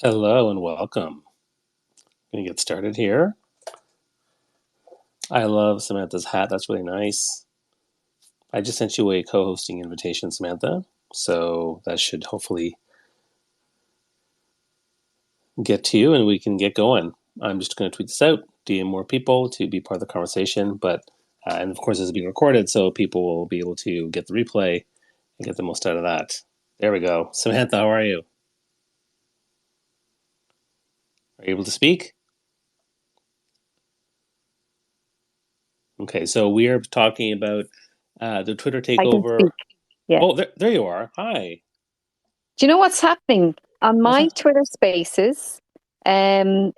Hello and welcome. Gonna get started here. I love Samantha's hat. That's really nice. I just sent you a co-hosting invitation, Samantha. So that should hopefully get to you and we can get going. I'm just going to tweet this out, DM more people to be part of the conversation. And of course, this is being recorded, so people will be able to get the replay and get the most out of that. There we go. Samantha, how are you? Are you able to speak? Okay, so we are talking about the Twitter I can takeover. speak. Yeah. Oh, there you are. Hi. Do you know what's happening on What's my that? Twitter Spaces? Um,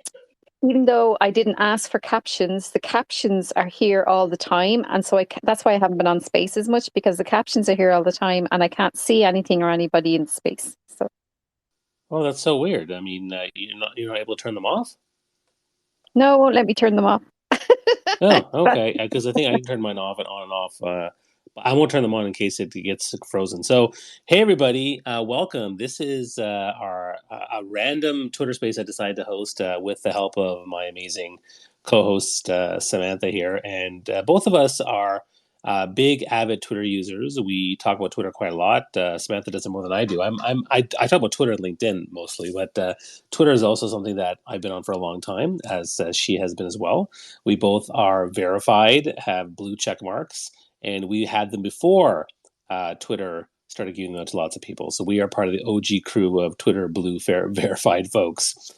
Even though I didn't ask for captions, the captions are here all the time, and so that's why I haven't been on Spaces much because the captions are here all the time, and I can't see anything or anybody in space. So Oh, that's so weird. I mean, you're not able to turn them off? no, it won't let me turn them off. Oh, But okay. Because I think I can turn mine off and on and off. But I won't turn them on in case it gets frozen. So, hey everybody, welcome. This is our a random Twitter space I decided to host with the help of my amazing co-host Samantha here, and both of us are big avid Twitter users. We talk about Twitter quite a lot. Samantha does it more than I do. I talk about Twitter and LinkedIn mostly, but Twitter is also something that I've been on for a long time, as she has been as well. We both are verified, have blue check marks, and we had them before Twitter started giving them to lots of people. So we are part of the OG crew of Twitter blue verified folks.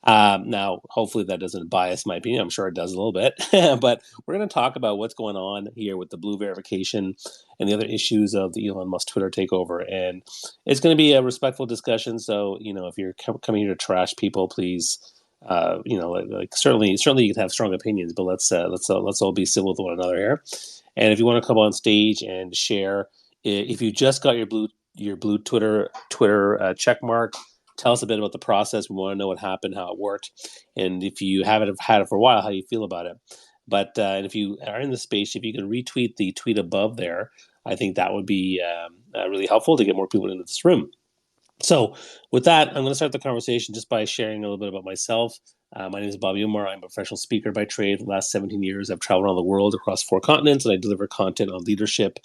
Now, hopefully, that doesn't bias my opinion. I'm sure it does a little bit, but we're going to talk about what's going on here with the blue verification and the other issues of the Elon Musk Twitter takeover. And it's going to be a respectful discussion. So, if you're coming here to trash people, please certainly you can have strong opinions, but let's all be civil to one another here. And if you want to come on stage and share, if you just got your blue Twitter check mark, tell us a bit about the process. We want to know what happened, how it worked, and if you haven't had it for a while, how you feel about it. But and if you are in the space, if you can retweet the tweet above there, I think that would be really helpful to get more people into this room. So, with that, I'm going to start the conversation just by sharing a little bit about myself. My name is Bobby Umar. I'm a professional speaker by trade. For the last 17 years, I've traveled around the world across 4 continents, and I deliver content on leadership,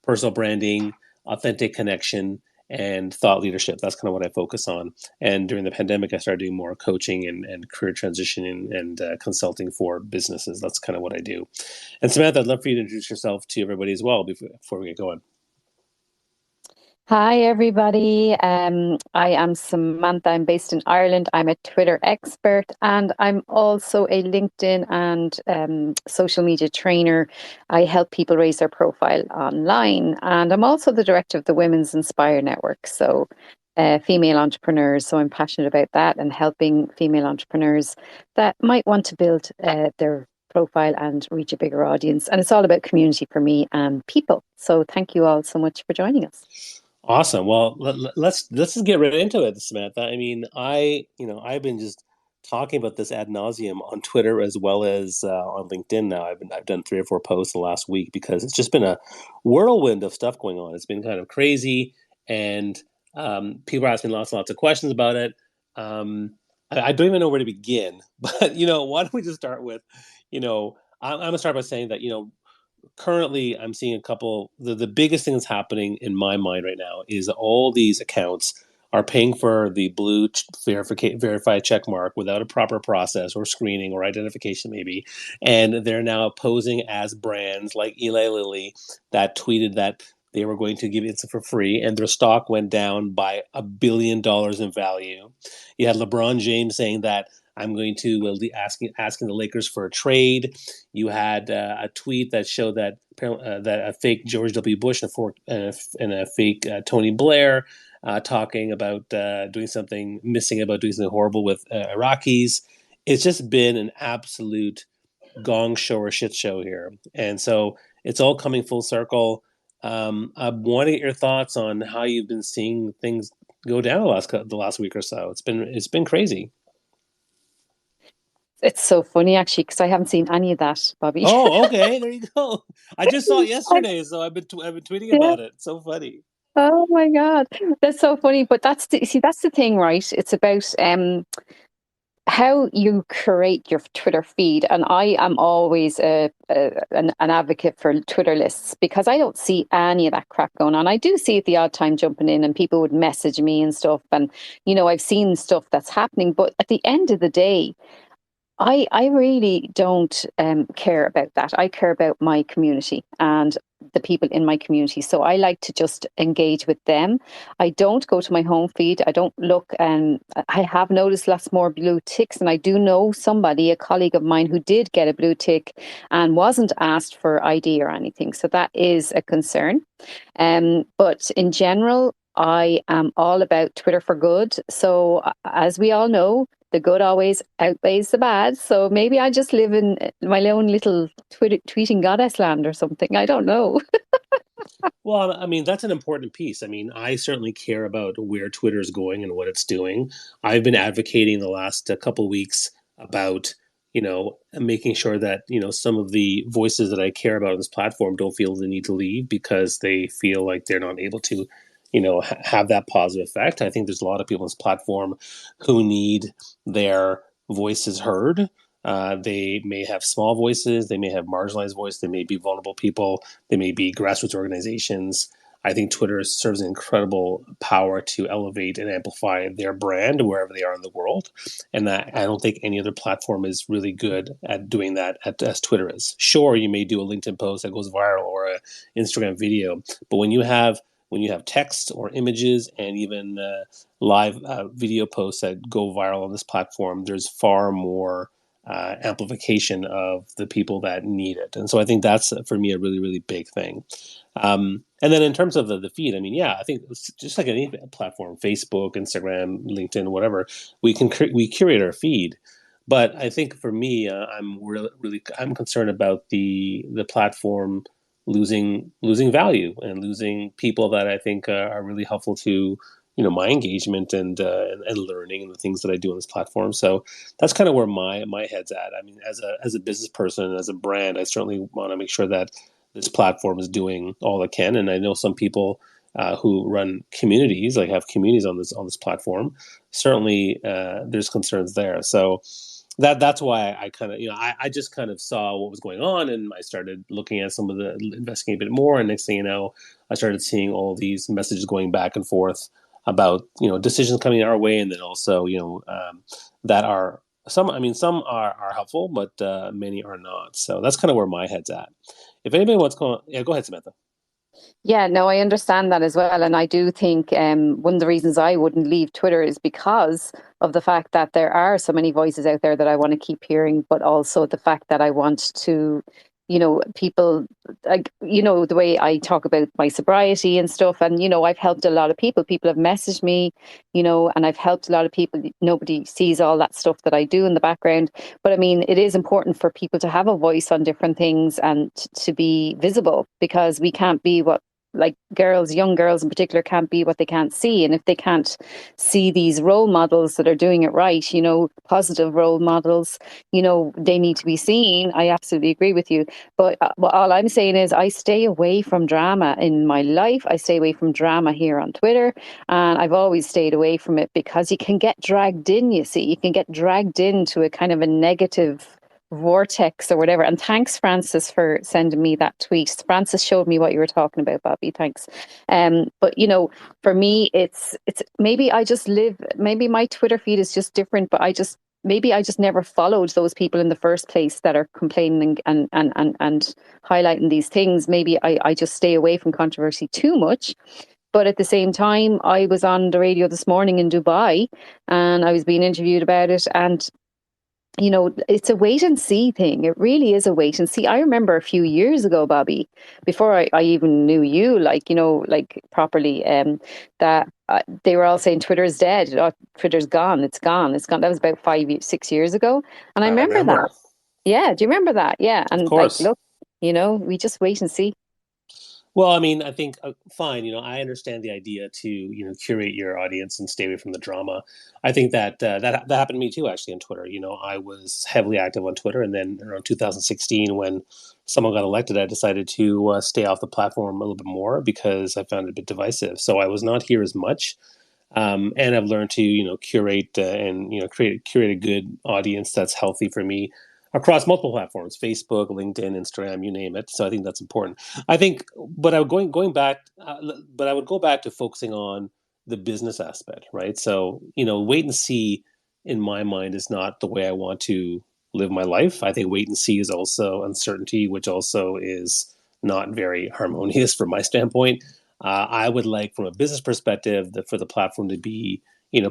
personal branding, authentic connection, and thought leadership. That's kind of what I focus on. And during the pandemic, I started doing more coaching and career transition and consulting for businesses. That's kind of what I do. And Samantha, I'd love for you to introduce yourself to everybody as well before we get going. Hi, everybody. I am Samantha. I'm based in Ireland. I'm a Twitter expert and I'm also a LinkedIn and social media trainer. I help people raise their profile online. And I'm also the director of the Women's Inspire Network. So, female entrepreneurs. So, I'm passionate about that and helping female entrepreneurs that might want to build their profile and reach a bigger audience. And it's all about community for me and people. So, thank you all so much for joining us. Awesome. Well, let's just get right into it, Samantha. I mean, I've been just talking about this ad nauseum on Twitter as well as on LinkedIn. Now, I've done 3 or 4 posts in the last week because it's just been a whirlwind of stuff going on. It's been kind of crazy, and people are asking lots and lots of questions about it. I don't even know where to begin, but why don't we just start with, I'm gonna start by saying that currently I'm seeing a couple. The biggest thing that's happening in my mind right now is all these accounts are paying for the blue verified check mark without a proper process or screening or identification maybe, and they're now posing as brands like Eli Lilly that tweeted that they were going to give it for free, and their stock went down by $1 billion in value. You had LeBron James saying that I'm going to asking the Lakers for a trade. You had a tweet that showed that a fake George W. Bush and a fake Tony Blair talking about doing something missing about doing something horrible with Iraqis. It's just been an absolute gong show or shit show here, and so it's all coming full circle. I want to get your thoughts on how you've been seeing things go down the last week or so. It's been crazy. It's so funny actually because I haven't seen any of that, Bobby. Oh, okay. There you go. I just saw it I, yesterday, so I've been tweeting yeah, about it. It's so funny. Oh my God. That's so funny. But that's the thing, right? It's about how you create your Twitter feed. And I am always an advocate for Twitter lists because I don't see any of that crap going on. I do see it the odd time jumping in and people would message me and stuff. And, I've seen stuff that's happening. But at the end of the day, I really don't care about that. I care about my community and the people in my community. So I like to just engage with them. I don't go to my home feed. I don't look, and I have noticed lots more blue ticks. And I do know somebody, a colleague of mine, who did get a blue tick and wasn't asked for ID or anything. So that is a concern. But in general, I am all about Twitter for good. So, as we all know, the good always outweighs the bad. So maybe I just live in my own little tweeting goddess land or something. I don't know. Well, I mean, that's an important piece. I mean, I certainly care about where Twitter is going and what it's doing. I've been advocating the last couple weeks about, making sure that, some of the voices that I care about on this platform don't feel the need to leave because they feel like they're not able to, have that positive effect. I think there's a lot of people on this platform who need their voices heard. They may have small voices, they may have marginalized voices, they may be vulnerable people, they may be grassroots organizations. I think Twitter serves an incredible power to elevate and amplify their brand wherever they are in the world. And that I don't think any other platform is really good at doing that as Twitter is. Sure, you may do a LinkedIn post that goes viral or an Instagram video, but when you have text or images and even live video posts that go viral on this platform, there's far more amplification of the people that need it. And so I think that's for me a really, really big thing. And then in terms of the feed, I mean, yeah, I think it's just like any platform, Facebook, Instagram, LinkedIn, whatever, we curate our feed. But I think for me, I'm really I'm concerned about the platform losing value and losing people that I think are really helpful to my engagement and learning and the things that I do on this platform. So that's kind of where my head's at. I mean, as a business person, as a brand, I certainly want to make sure that this platform is doing all it can. And I know some people who run communities, like have communities on this platform. Certainly, there's concerns there. So that's why I kind of I just kind of saw what was going on, and I started looking at some of the investigating a bit more. And next thing you know, I started seeing all these messages going back and forth about decisions coming our way, and then also that are some. I mean, some are helpful, but many are not. So that's kind of where my head's at. If anybody wants to go, yeah, go ahead, Samantha. Yeah, no, I understand that as well. And I do think one of the reasons I wouldn't leave Twitter is because of the fact that there are so many voices out there that I want to keep hearing, but also the fact that I want to, people like, the way I talk about my sobriety and stuff. And, I've helped a lot of people. People have messaged me, and I've helped a lot of people. Nobody sees all that stuff that I do in the background. But I mean, it is important for people to have a voice on different things and to be visible because we can't be what like girls, young girls in particular, can't be what they can't see. And if they can't see these role models that are doing it right, positive role models, they need to be seen. I absolutely agree with you. But all I'm saying is I stay away from drama in my life. I stay away from drama here on Twitter. And I've always stayed away from it because you can get dragged in, you see. You can get dragged into a kind of a negative vortex or whatever. And thanks, Francis, for sending me that tweet. Francis showed me what you were talking about, Bobby. Thanks. But for me, it's maybe I just live. Maybe my Twitter feed is just different, but maybe I just never followed those people in the first place that are complaining and highlighting these things. Maybe I just stay away from controversy too much. But at the same time, I was on the radio this morning in Dubai and I was being interviewed about it. And it's a wait and see thing. It really is a wait and see. I remember a few years ago, Bobby, before I even knew you, like properly, that they were all saying Twitter's dead. Oh, Twitter's gone. It's gone. It's gone. That was about 6 years ago. And I I remember remember, that. Yeah. Do you remember that? Yeah. of And like, course. look, we just wait and see. Well, I mean, I think fine. I understand the idea to curate your audience and stay away from the drama. I think that that happened to me too, actually, on Twitter. I was heavily active on Twitter, and then around 2016, when someone got elected, I decided to stay off the platform a little bit more because I found it a bit divisive. So I was not here as much. And I've learned to curate and create a good audience that's healthy for me across multiple platforms: Facebook, LinkedIn, Instagram, you name it. So I think that's important. I think, but I would going back, but I would go back to focusing on the business aspect, right? So wait and see in my mind is not the way I want to live my life. I think wait and see is also uncertainty, which also is not very harmonious from my standpoint. I would like, from a business perspective, for the platform to be,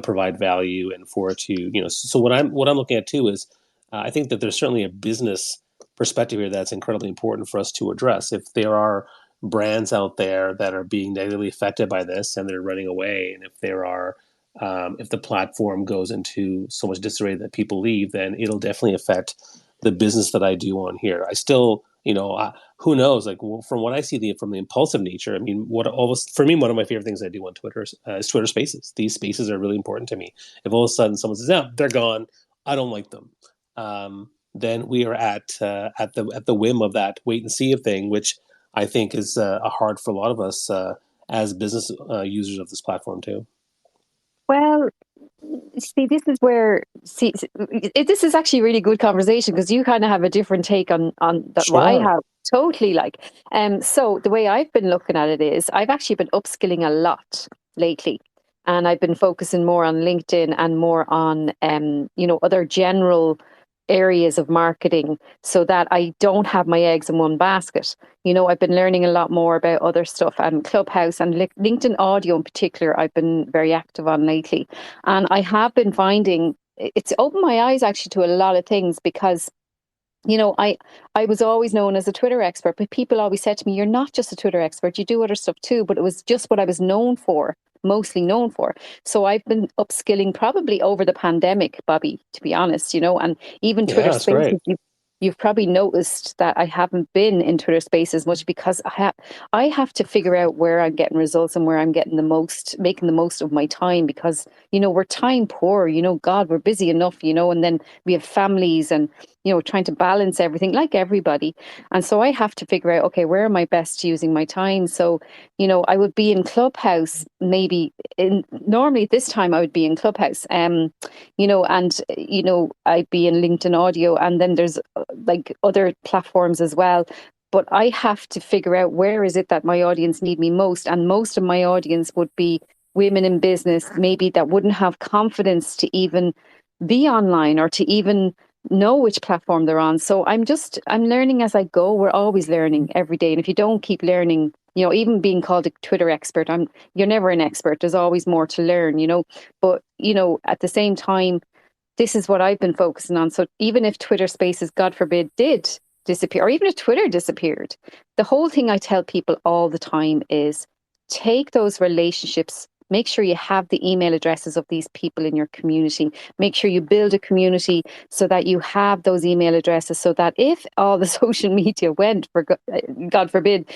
provide value, and for it to, So what I'm looking at too is, I think that there's certainly a business perspective here that's incredibly important for us to address. If there are brands out there that are being negatively affected by this and they're running away, and if the platform goes into so much disarray that people leave, then it'll definitely affect the business that I do on here. I still, who knows? Like, from what I see, from the impulsive nature, I mean, what almost for me, one of my favorite things I do on Twitter is Twitter Spaces. These spaces are really important to me. If all of a sudden someone says, "Yeah, they're gone," I don't like them. Then we are at the whim of that wait and see of thing, which I think is hard for a lot of us as business users of this platform too. Well, see, this is where this is actually a really good conversation because you kind of have a different take on that what I Sure. have. Totally, like, so the way I've been looking at it is I've actually been upskilling a lot lately, and I've been focusing more on LinkedIn and more on other general areas of marketing so that I don't have my eggs in one basket. I've been learning a lot more about other stuff and Clubhouse and LinkedIn audio in particular. I've been very active on lately, and I have been finding it's opened my eyes actually to a lot of things because I was always known as a Twitter expert, but people always said to me, "You're not just a Twitter expert; you do other stuff too." But it was just what I was known for, mostly known for. So I've been upskilling probably over the pandemic, Bobby, to be honest. And even Yeah, Twitter that's great. Spaces. You've probably noticed that I haven't been in Twitter Spaces much because I have to figure out where I'm getting results and where I'm getting making the most of my time because we're time poor. God, we're busy enough. And then we have families and trying to balance everything like everybody. And so I have to figure out, okay, where am I best using my time? So, I would be in Clubhouse, maybe normally at this time I would be in Clubhouse, and, I'd be in LinkedIn audio and then there's like other platforms as well. But I have to figure out where is it that my audience need me most. And most of my audience would be women in business, maybe that wouldn't have confidence to even be online or to even know which platform they're on. So I'm learning as I go. We're always learning every day. And if you don't keep learning, even being called a Twitter expert, you're never an expert. There's always more to learn. But, at the same time, this is what I've been focusing on. So even if Twitter Spaces, God forbid, did disappear, or even if Twitter disappeared, the whole thing I tell people all the time is take those relationships. Make sure you have the email addresses of these people in your community. Make sure you build a community so that you have those email addresses so that if all the social media went, for God forbid,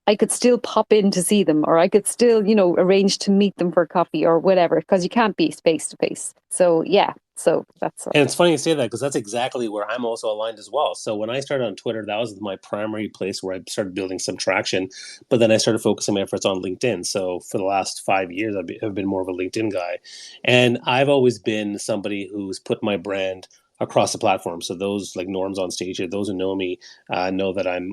I could still pop in to see them or I could still, arrange to meet them for coffee or whatever, because you can't be face to face. So, yeah, so that's And it's funny you say that because that's exactly where I'm also aligned as well. So when I started on Twitter, that was my primary place where I started building some traction. But then I started focusing my efforts on LinkedIn. So for the last 5 years, I've been more of a LinkedIn guy. And I've always been somebody who's put my brand across the platform. So those like norms on stage here, those who know me know that I'm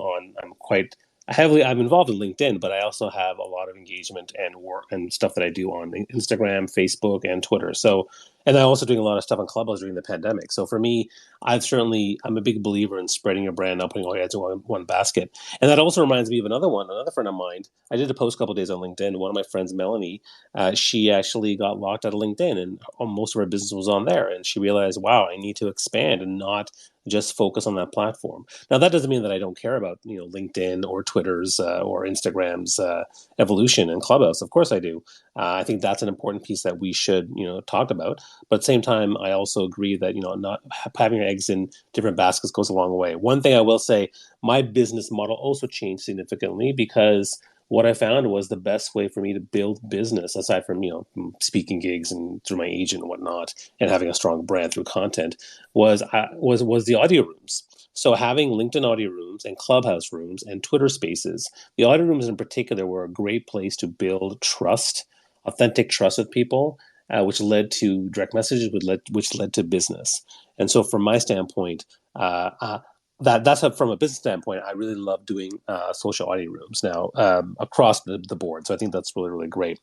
quite heavily, I'm involved in LinkedIn, but I also have a lot of engagement and work and stuff that I do on Instagram, Facebook, and Twitter. So and I'm also doing a lot of stuff on Clubhouse during the pandemic. So for me, I'm a big believer in spreading your brand, not putting all your eggs in one basket. And that also reminds me of another friend of mine. I did a post a couple of days on LinkedIn. One of my friends, Melanie, she actually got locked out of LinkedIn, and most of her business was on there. And she realized, wow, I need to expand and not just focus on that platform. Now that doesn't mean that I don't care about LinkedIn or Twitter's or Instagram's evolution and Clubhouse. Of course I do. I think that's an important piece that we should talk about. But at the same time, I also agree that not having your eggs in different baskets goes a long way. One thing I will say, my business model also changed significantly because what I found was the best way for me to build business, aside from speaking gigs and through my agent and whatnot, and having a strong brand through content, was the audio rooms. So having LinkedIn audio rooms and Clubhouse rooms and Twitter Spaces, the audio rooms in particular were a great place to build trust, authentic trust with people, which led to direct messages, which led to business. And so, from my standpoint, from a business standpoint, I really love doing social audio rooms now across the board. So I think that's really, really great.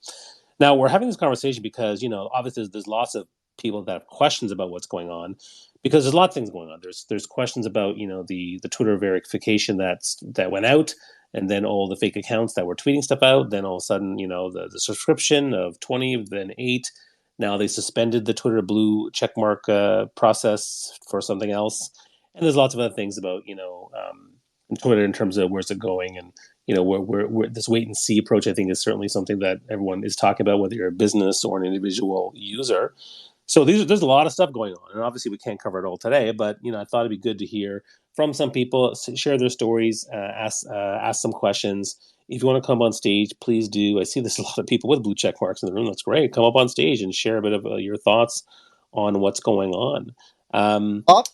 Now we're having this conversation because obviously there's lots of people that have questions about what's going on, because there's a lot of things going on. There's questions about the Twitter verification that went out, and then all the fake accounts that were tweeting stuff out. Then all of a sudden the subscription of 20, then 8. Now they suspended the Twitter blue checkmark process for something else, and there's lots of other things about Twitter in terms of where's it going, and where this wait and see approach, I think, is certainly something that everyone is talking about, whether you're a business or an individual user. So there's a lot of stuff going on, and obviously we can't cover it all today. But I thought it'd be good to hear from some people, share their stories, ask some questions. If you want to come on stage, please do. I see there's a lot of people with blue check marks in the room. That's great. Come up on stage and share a bit of your thoughts on what's going on. Um, Uh,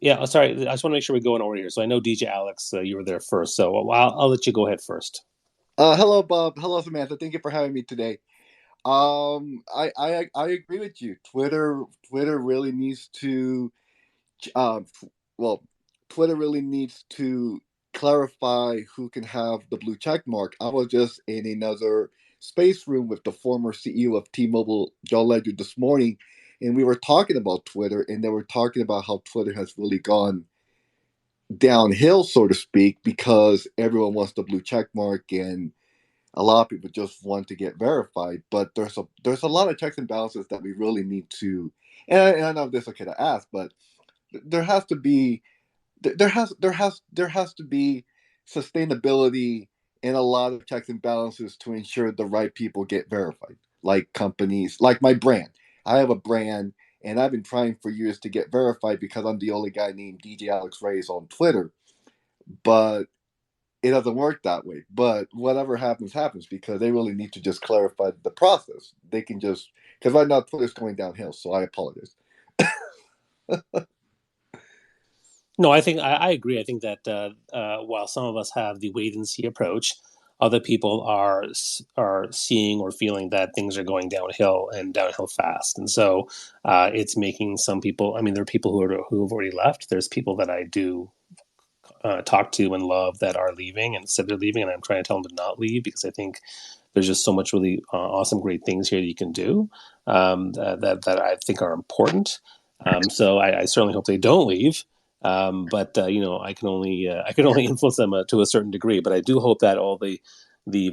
yeah, sorry. I just want to make sure we go in order here. So I know DJ Alex, you were there first, so I'll let you go ahead first. Hello, Bob. Hello, Samantha. Thank you for having me today. I agree with you. Twitter really needs to, uh, well, Twitter really needs to clarify who can have the blue check mark. I was just in another space room with the former CEO of T-Mobile, John Legend, this morning, and we were talking about Twitter, and they were talking about how Twitter has really gone downhill, so to speak, because everyone wants the blue check mark, and a lot of people just want to get verified. But there's a lot of checks and balances that we really need to. And I know this is okay to ask, but there has to be there has to be sustainability in a lot of checks and balances to ensure the right people get verified. Like companies, like my brand. I have a brand, and I've been trying for years to get verified because I'm the only guy named DJ Alex Reyes on Twitter. But it doesn't work that way. But whatever happens, happens, because they really need to just clarify the process. They can just, because right now Twitter's going downhill. So I apologize. No, I think I agree. I think that while some of us have the wait and see approach, other people are seeing or feeling that things are going downhill and downhill fast, and so it's making some people. I mean, there are people who have already left. There's people that I do talk to and love that are leaving and said they're leaving, and I'm trying to tell them to not leave, because I think there's just so much really awesome, great things here that you can do, that I think are important. So I certainly hope they don't leave. But I can only influence them to a certain degree. But I do hope that all the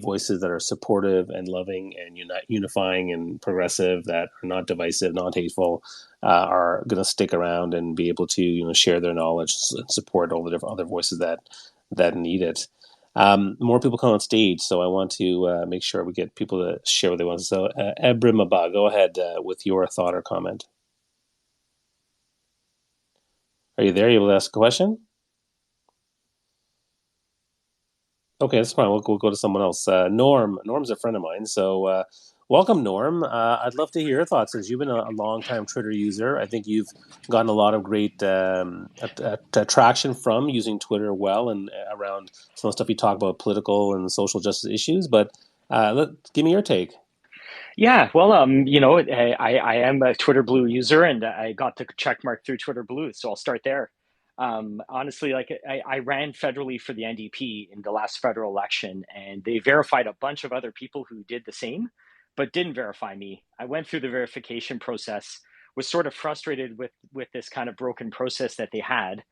voices that are supportive and loving and unifying and progressive, that are not divisive, not hateful, are going to stick around and be able to share their knowledge and support all the different other voices that need it. More people come on stage, so I want to make sure we get people to share what they want. So, Ebrim Abba, go ahead with your thought or comment. Are you there? Are you able to ask a question? Okay, that's fine. We'll go to someone else. Norm's a friend of mine, so welcome, Norm. I'd love to hear your thoughts, since you've been a long-time Twitter user. I think you've gotten a lot of great attraction from using Twitter well, and around some of the stuff you talk about, political and social justice issues. But give me your take. Yeah, well, I am a Twitter Blue user, and I got the check mark through Twitter Blue, so I'll start there. Honestly, like I ran federally for the NDP in the last federal election, and they verified a bunch of other people who did the same, but didn't verify me. I went through the verification process, was sort of frustrated with this kind of broken process that they had,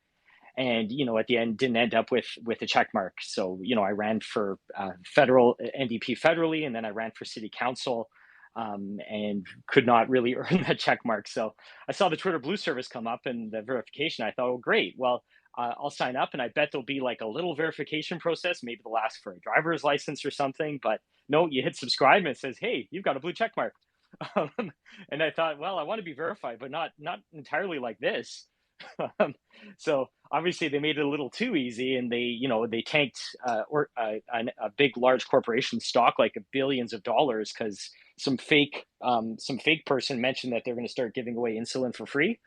and at the end didn't end up with a check mark. So I ran for federal NDP federally, and then I ran for city council, and could not really earn that check mark. So I saw the Twitter Blue service come up and the verification. I thought, oh great, well, I'll sign up, and I bet there'll be like a little verification process. Maybe they'll ask for a driver's license or something. But no, you hit subscribe and it says, hey, you've got a blue check mark. And I thought, well, I want to be verified, but not entirely like this. So obviously they made it a little too easy, and they tanked a big large corporation stock like billions of dollars because some fake person mentioned that they're going to start giving away insulin for free.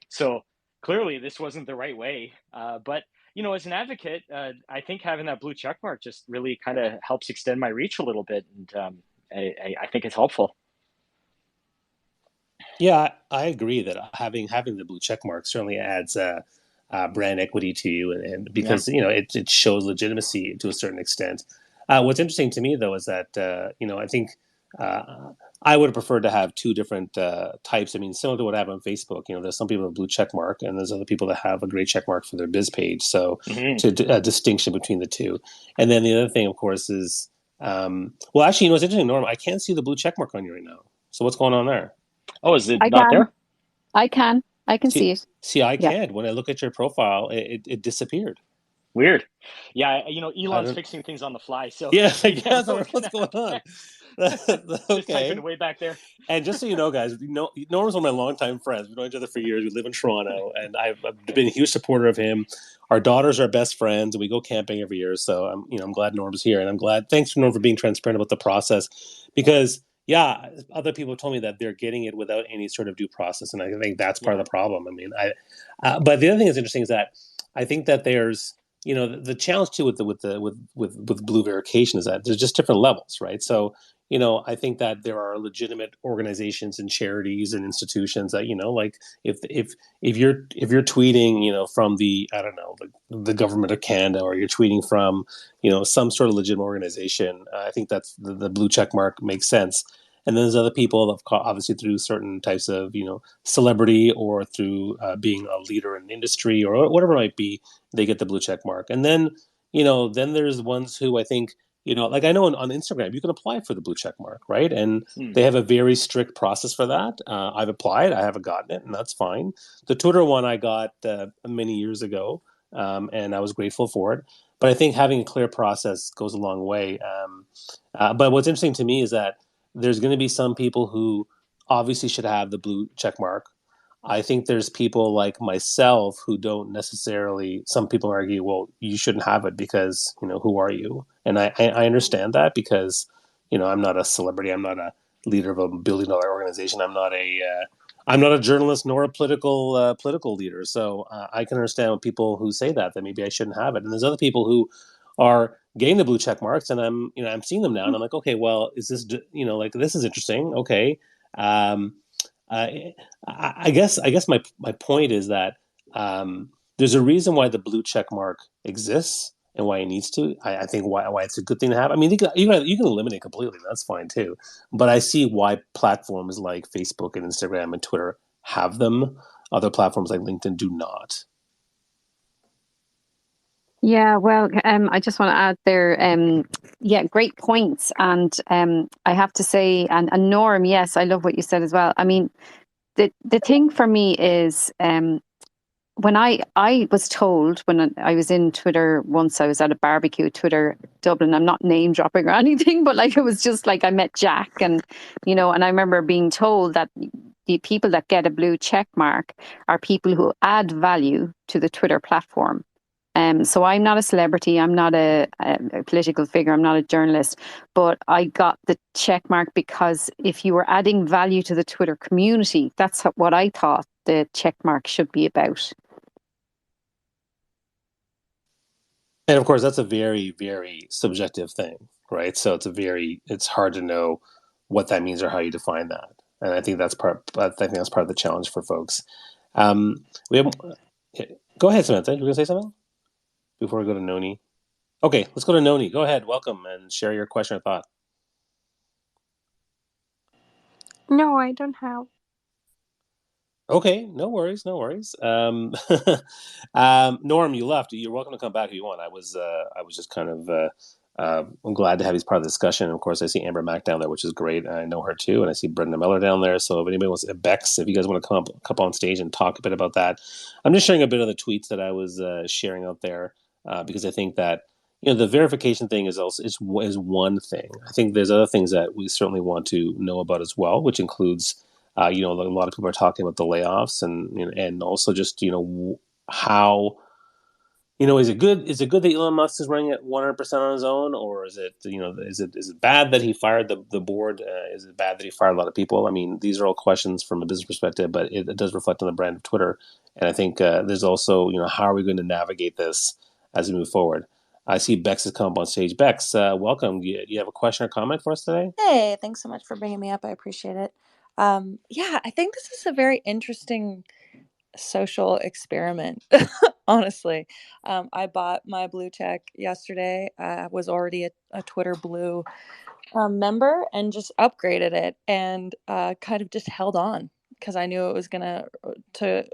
So clearly this wasn't the right way. But as an advocate, I think having that blue check mark just really kind of helps extend my reach a little bit, and I think it's helpful. Yeah, I agree that having the blue check mark certainly adds brand equity to you, and Yeah. because it shows legitimacy to a certain extent. What's interesting to me though is that I think uh, I would have preferred to have two different types. I mean, similar to what I have on Facebook. There's some people with a blue check mark, and there's other people that have a gray check mark for their biz page. So, Hmm. to a distinction between the two. And then the other thing, of course, is well, actually, it's interesting, Norm. I can't see the blue check mark on you right now. So what's going on there? Oh, is it I not can. there? I can see See, it. see, I Yeah. can. When I look at your profile, it disappeared. Weird. Yeah, I Elon's don't. fixing things on the fly, so Yeah, I maybe I'm guess I don't know looking what's going at on. just typing Okay. way back there. And just so you know, guys, Norm's one of my longtime friends. We've known each other for years. We live in Toronto, and I've been a huge supporter of him. Our daughters are best friends, and we go camping every year. So I'm glad Norm's here, and I'm glad. Thanks for Norm for being transparent about the process, because yeah, other people told me that they're getting it without any sort of due process, and I think that's part Yeah. of the problem. I mean, but the other thing that's interesting is that I think that there's the challenge too with blue verification is that there's just different levels, right? So I think that there are legitimate organizations and charities and institutions that like if you're tweeting from the I don't know the government of Canada, or you're tweeting from some sort of legitimate organization, I think that's the blue check mark makes sense. And then there's other people, obviously through certain types of celebrity, or through being a leader in industry, or whatever it might be, they get the blue check mark. And then then there's ones who I think like I know on Instagram, you can apply for the blue check mark, right? And Hmm. they have a very strict process for that. I've applied, I haven't gotten it, and that's fine. The Twitter one I got many years ago, and I was grateful for it. But I think having a clear process goes a long way. But what's interesting to me is that there's going to be some people who obviously should have the blue check mark. I think there's people like myself who don't necessarily. Some people argue, well, you shouldn't have it because who are you? And I understand that, because I'm not a celebrity. I'm not a leader of $1 billion organization. I'm not a journalist nor a political leader. So I can understand people who say that maybe I shouldn't have it. And there's other people who are getting the blue check marks, and I'm seeing them now, and I'm like, okay, well, is this like this is interesting? Okay. Um, I, I guess my point is that there's a reason why the blue check mark exists and why it needs to. I think why it's a good thing to have. I mean, you can eliminate it completely. That's fine too. But I see why platforms like Facebook and Instagram and Twitter have them. Other platforms like LinkedIn do not. Yeah, well, I just want to add there, yeah, great points. And I have to say, and Norm, yes, I love what you said as well. I mean, the thing for me is, when I was told, when I was in Twitter once, I was at a barbecue at Twitter Dublin. I'm not name dropping or anything, but like it was just like I met Jack, and and I remember being told that the people that get a blue check mark are people who add value to the Twitter platform. So I'm not a celebrity, I'm not a political figure, I'm not a journalist, but I got the check mark because if you were adding value to the Twitter community, that's what I thought the check mark should be about. And of course, that's a very, very subjective thing, right? So it's hard to know what that means or how you define that. And I think that's part of the challenge for folks. We have, go ahead, Samantha. You were gonna say something before we go to Noni? Okay, let's go to Noni. Go ahead, welcome, and share your question or thought. No, I don't have. Okay, no worries, no worries. Norm, you left. You're welcome to come back if you want. I was just kind of, I'm glad to have you as part of the discussion. And of course, I see Amber Mack down there, which is great. I know her too, and I see Brenda Miller down there. So if anybody wants, Bex, if you guys want to come on stage and talk a bit about that, I'm just sharing a bit of the tweets that I was sharing out there, because I think that the verification thing is one thing. I think there's other things that we certainly want to know about as well, which includes A lot of people are talking about the layoffs and also just how. Is it good? Is it good that Elon Musk is running it 100% on his own, or is it bad that he fired the board? Is it bad that he fired a lot of people? I mean, these are all questions from a business perspective, but it does reflect on the brand of Twitter. And I think there's also, how are we going to navigate this as we move forward? I see Bex has come up on stage. Bex, welcome. You have a question or comment for us today? Hey, thanks so much for bringing me up. I appreciate it. Yeah, I think this is a very interesting social experiment, honestly. I bought my blue check yesterday. I was already a Twitter Blue member and just upgraded it and kind of just held on because I knew it was gonna to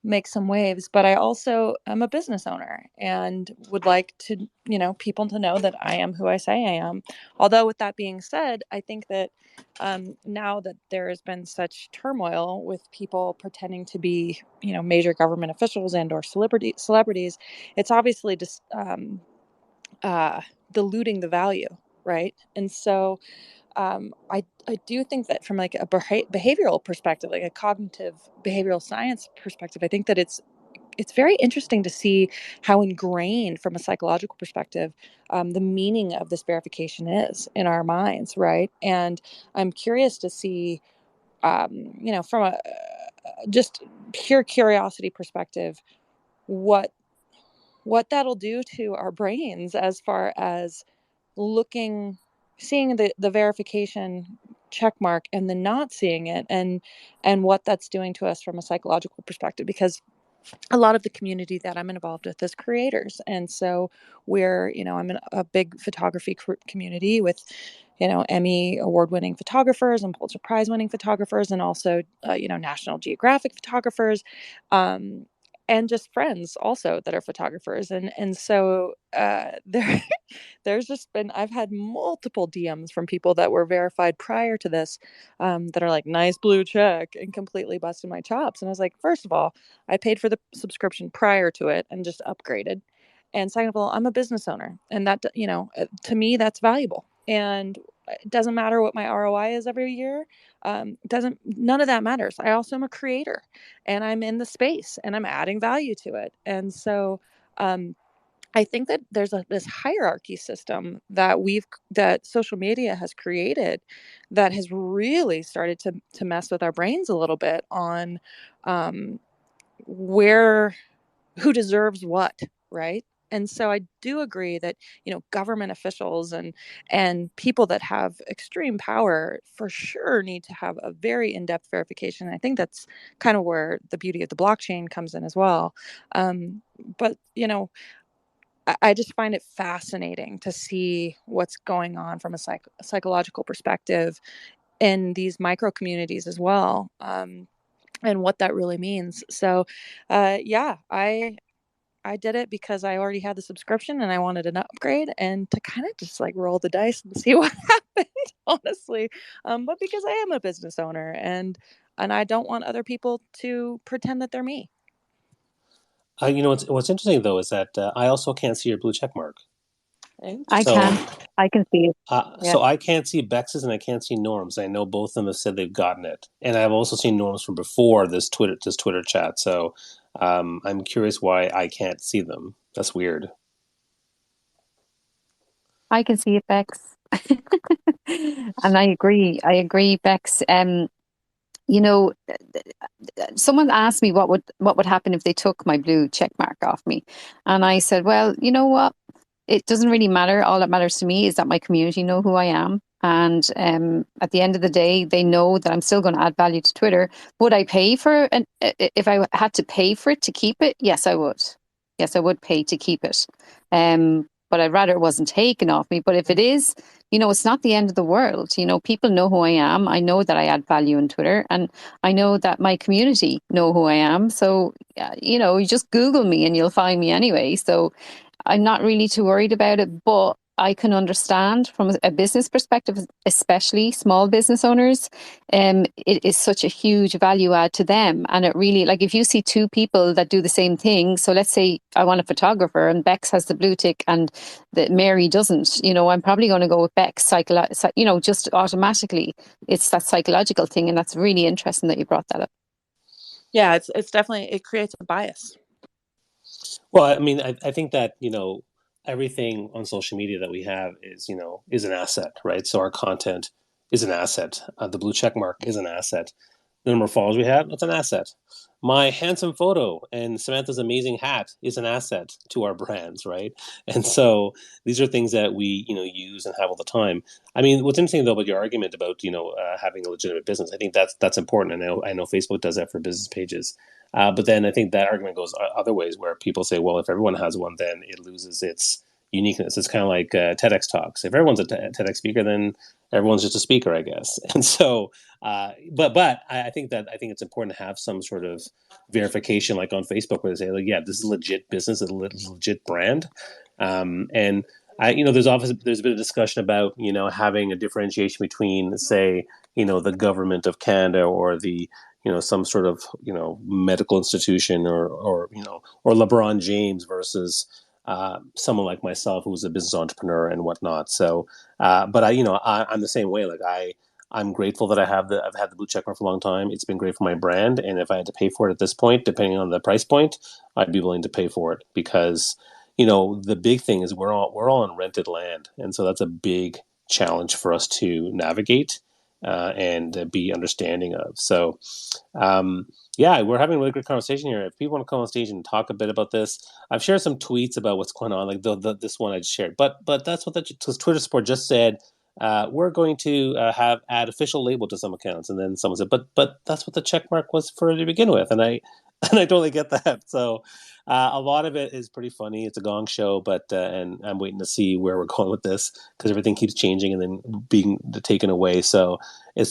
make some waves. But I also am a business owner and would like to, people to know that I am who I say I am. Although, with that being said, I think that now that there has been such turmoil with people pretending to be, major government officials and or celebrities, it's obviously just diluting the value, right? And so I do think that from like a behavioral perspective, like a cognitive behavioral science perspective, I think that it's very interesting to see how ingrained from a psychological perspective the meaning of this verification is in our minds, right? And I'm curious to see, from a just pure curiosity perspective, what that'll do to our brains as far as seeing the verification check mark and then not seeing it, and what that's doing to us from a psychological perspective, because a lot of the community that I'm involved with is creators. And so I'm in a big photography community with, Emmy award winning photographers and Pulitzer Prize winning photographers, and also, National Geographic photographers, and just friends also that are photographers. And so there's just been, I've had multiple DMs from people that were verified prior to this, that are like, nice blue check, and completely busted my chops. And I was like, first of all, I paid for the subscription prior to it and just upgraded. And second of all, I'm a business owner, and that, to me, that's valuable. And it doesn't matter what my ROI is every year. None of that matters. I also am a creator, and I'm in the space, and I'm adding value to it. And so, I think that there's this hierarchy system that social media has created that has really started to mess with our brains a little bit on, where who deserves what, right? And so I do agree that, government officials and people that have extreme power for sure need to have a very in-depth verification. I think that's kind of where the beauty of the blockchain comes in as well. But I just find it fascinating to see what's going on from a psychological perspective in these micro communities as well, and what that really means. So, yeah, I did it because I already had the subscription and I wanted an upgrade and to kind of just like roll the dice and see what happened, honestly. But because I am a business owner, and I don't want other people to pretend that they're me. What's interesting though is that I also can't see your blue check mark. I So can. I can see it. Yeah. so I can't see Bex's and I can't see Norm's. I know both of them have said they've gotten it, and I've also seen Norm's from before this Twitter chat. So I'm curious why I can't see them. That's weird. I can see it, Bex. And I agree. I agree, Bex. You know, someone asked me what would happen if they took my blue check mark off me. And I said, well, you know what? It doesn't really matter. All that matters to me is that my community know who I am. And at the end of the day, they know that I'm still going to add value to Twitter. Would I pay for it? If I had to pay for it to keep it? Yes, I would. Yes, I would pay to keep it. But I'd rather it wasn't taken off me. But if it is, it's not the end of the world. People know who I am. I know that I add value on Twitter, and I know that my community know who I am. So, you just Google me and you'll find me anyway. So I'm not really too worried about it. But I can understand from a business perspective, especially small business owners. It is such a huge value add to them. And it really, like if you see two people that do the same thing, so let's say I want a photographer and Bex has the blue tick and that Mary doesn't, I'm probably going to go with Bex, just automatically. It's that psychological thing. And that's really interesting that you brought that up. Yeah, it's definitely, it creates a bias. Well, I mean, I think that, everything on social media that we have is an asset, right? So our content is an asset. The blue check mark is an asset. The number of followers we have, it's an asset. My handsome photo and Samantha's amazing hat is an asset to our brands, right? And so these are things that we, use and have all the time. I mean, what's interesting though about your argument about, having a legitimate business, I think that's important. And I know Facebook does that for business pages. But then I think that argument goes other ways where people say, well, if everyone has one, then it loses its uniqueness. It's kind of like TEDx talks. If everyone's a TEDx speaker, then everyone's just a speaker, I guess. And so, but I think it's important to have some sort of verification, like on Facebook, where they say, like, yeah, this is a legit business, a legit brand, and there's a bit of discussion about having a differentiation between, say, the government of Canada or the some sort of medical institution or LeBron James versus someone like myself who's a business entrepreneur and whatnot. So, but I'm the same way. Like I'm grateful that I've had the blue check mark for a long time. It's been great for my brand, and if I had to pay for it at this point, depending on the price point, I'd be willing to pay for it because the big thing is we're all on rented land, and so that's a big challenge for us to navigate and be understanding of. So, yeah, we're having a really good conversation here. If people want to come on stage and talk a bit about this, I've shared some tweets about what's going on, like this one I just shared. But that's what because Twitter support just said. We're going to add official label to some accounts, and then someone said, but that's what the check mark was for to begin with, and I totally get that. So a lot of it is pretty funny. It's a gong show, but and I'm waiting to see where we're going with this because everything keeps changing and then being taken away. So I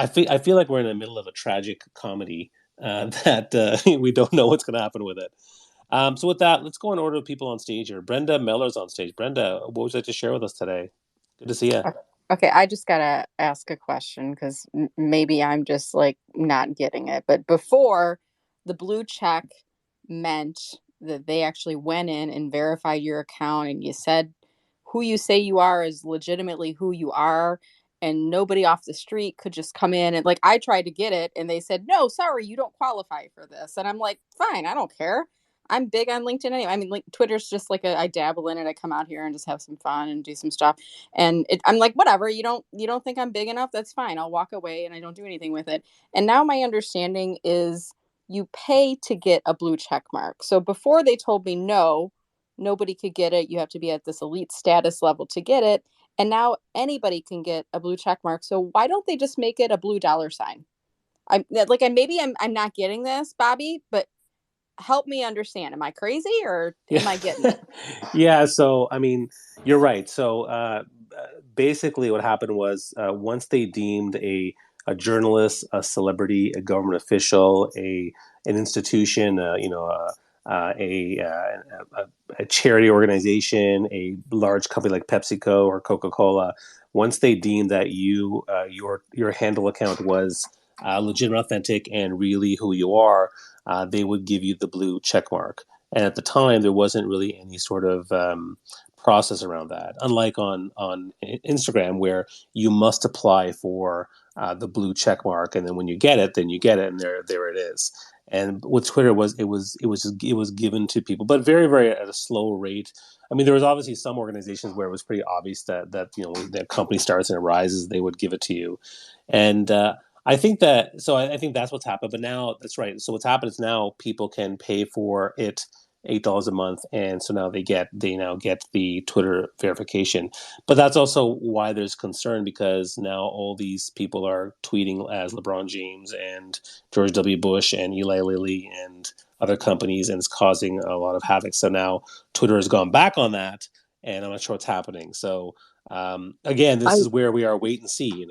feel like we're in the middle of a tragic comedy that we don't know what's going to happen with it. So with that, let's go in order of people on stage here. Brenda Miller's on stage. Brenda, what would you like to share with us today? Good to see you. Okay, I just gotta ask a question because maybe I'm just like not getting it. But before, the blue check meant that they actually went in and verified your account, and you said who you say you are is legitimately who you are, and nobody off the street could just come in and, like, I tried to get it, and they said, no, sorry, you don't qualify for this, and I'm like, fine, I don't care. I'm big on LinkedIn anyway. I mean, like, Twitter's just like I dabble in it. I come out here and just have some fun and do some stuff. And I'm like, whatever. You don't think I'm big enough? That's fine. I'll walk away and I don't do anything with it. And now my understanding is you pay to get a blue check mark. So before they told me no, nobody could get it. You have to be at this elite status level to get it. And now anybody can get a blue check mark. So why don't they just make it a blue dollar sign? I'm not getting this, Bobby, but help me understand. Am I crazy or am I getting it? Yeah, so I mean, you're right. So basically, what happened was once they deemed a journalist, a celebrity, a government official, an institution, a charity organization, a large company like PepsiCo or Coca-Cola, once they deemed that your handle account was legitimate, authentic, and really who you are, they would give you the blue check mark. And at the time, there wasn't really any sort of process around that. Unlike on Instagram, where you must apply for the blue check mark, and then when you get it, then you get it, and there it is. And with Twitter it was given to people, but very very at a slow rate. I mean, there was obviously some organizations where it was pretty obvious that when the company starts and it rises, they would give it to you, and I think that's what's happened. But now that's right. So what's happened is now people can pay for it $8 a month, and so now they now get the Twitter verification. But that's also why there's concern because now all these people are tweeting as LeBron James and George W. Bush and Eli Lilly and other companies, and it's causing a lot of havoc. So now Twitter has gone back on that, and I'm not sure what's happening. So again, this is where we are wait and see.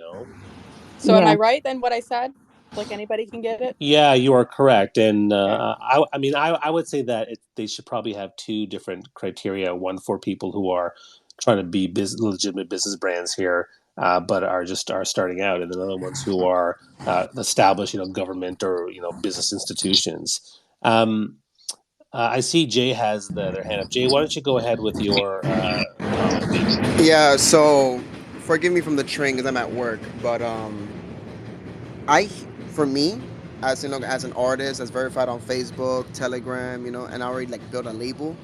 So am I right then what I said? like anybody can get it? Yeah, you are correct, and I mean, I would say that they should probably have two different criteria: one for people who are trying to be legitimate business brands here, but are starting out, and then other ones who are established, government or business institutions. I see Jay has their hand up. Jay, why don't you go ahead with your comment? Yeah, so forgive me from the train because I'm at work, but I, for me, as as an artist, as verified on Facebook, Telegram, and I already like built a label,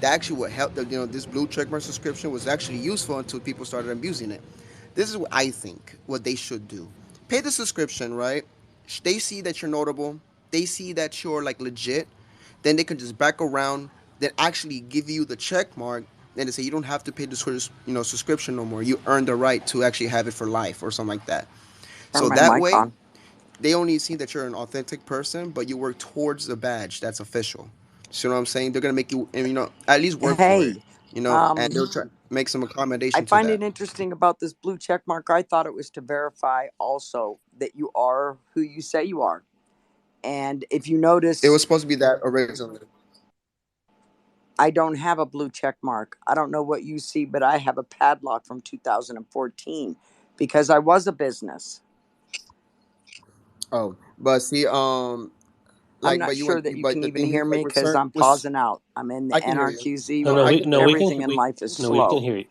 that actually would help. This blue checkmark subscription was actually useful until people started abusing it. This is what I think what they should do. Pay the subscription, right? They see that you're notable. They see that you're like legit. Then they can just back around, then actually give you the check mark. Then they say you don't have to pay the subscription no more. You earn the right to actually have it for life or something like that. Turn So my that mic way, on. they only see that you're an authentic person, but you work towards the badge that's official. So you know what I'm saying? They're gonna make you, and at least work for it. Hey, And they'll try make some I accommodation to find that. it interesting about this blue check mark. I thought it was to verify also that you are who you say you are. And if you It notice, was supposed to be that originally. I don't have a blue check mark. I don't know what you see, but I have a padlock from 2014 because I was a business. Oh, but see, I'm but not you sure went, that you but can the even thing is, hear like, me with because certain, I'm pausing out. I'm in the I can hear you. NRQZ No, no, I where can, we can everything in life is no, we can slow. hear you.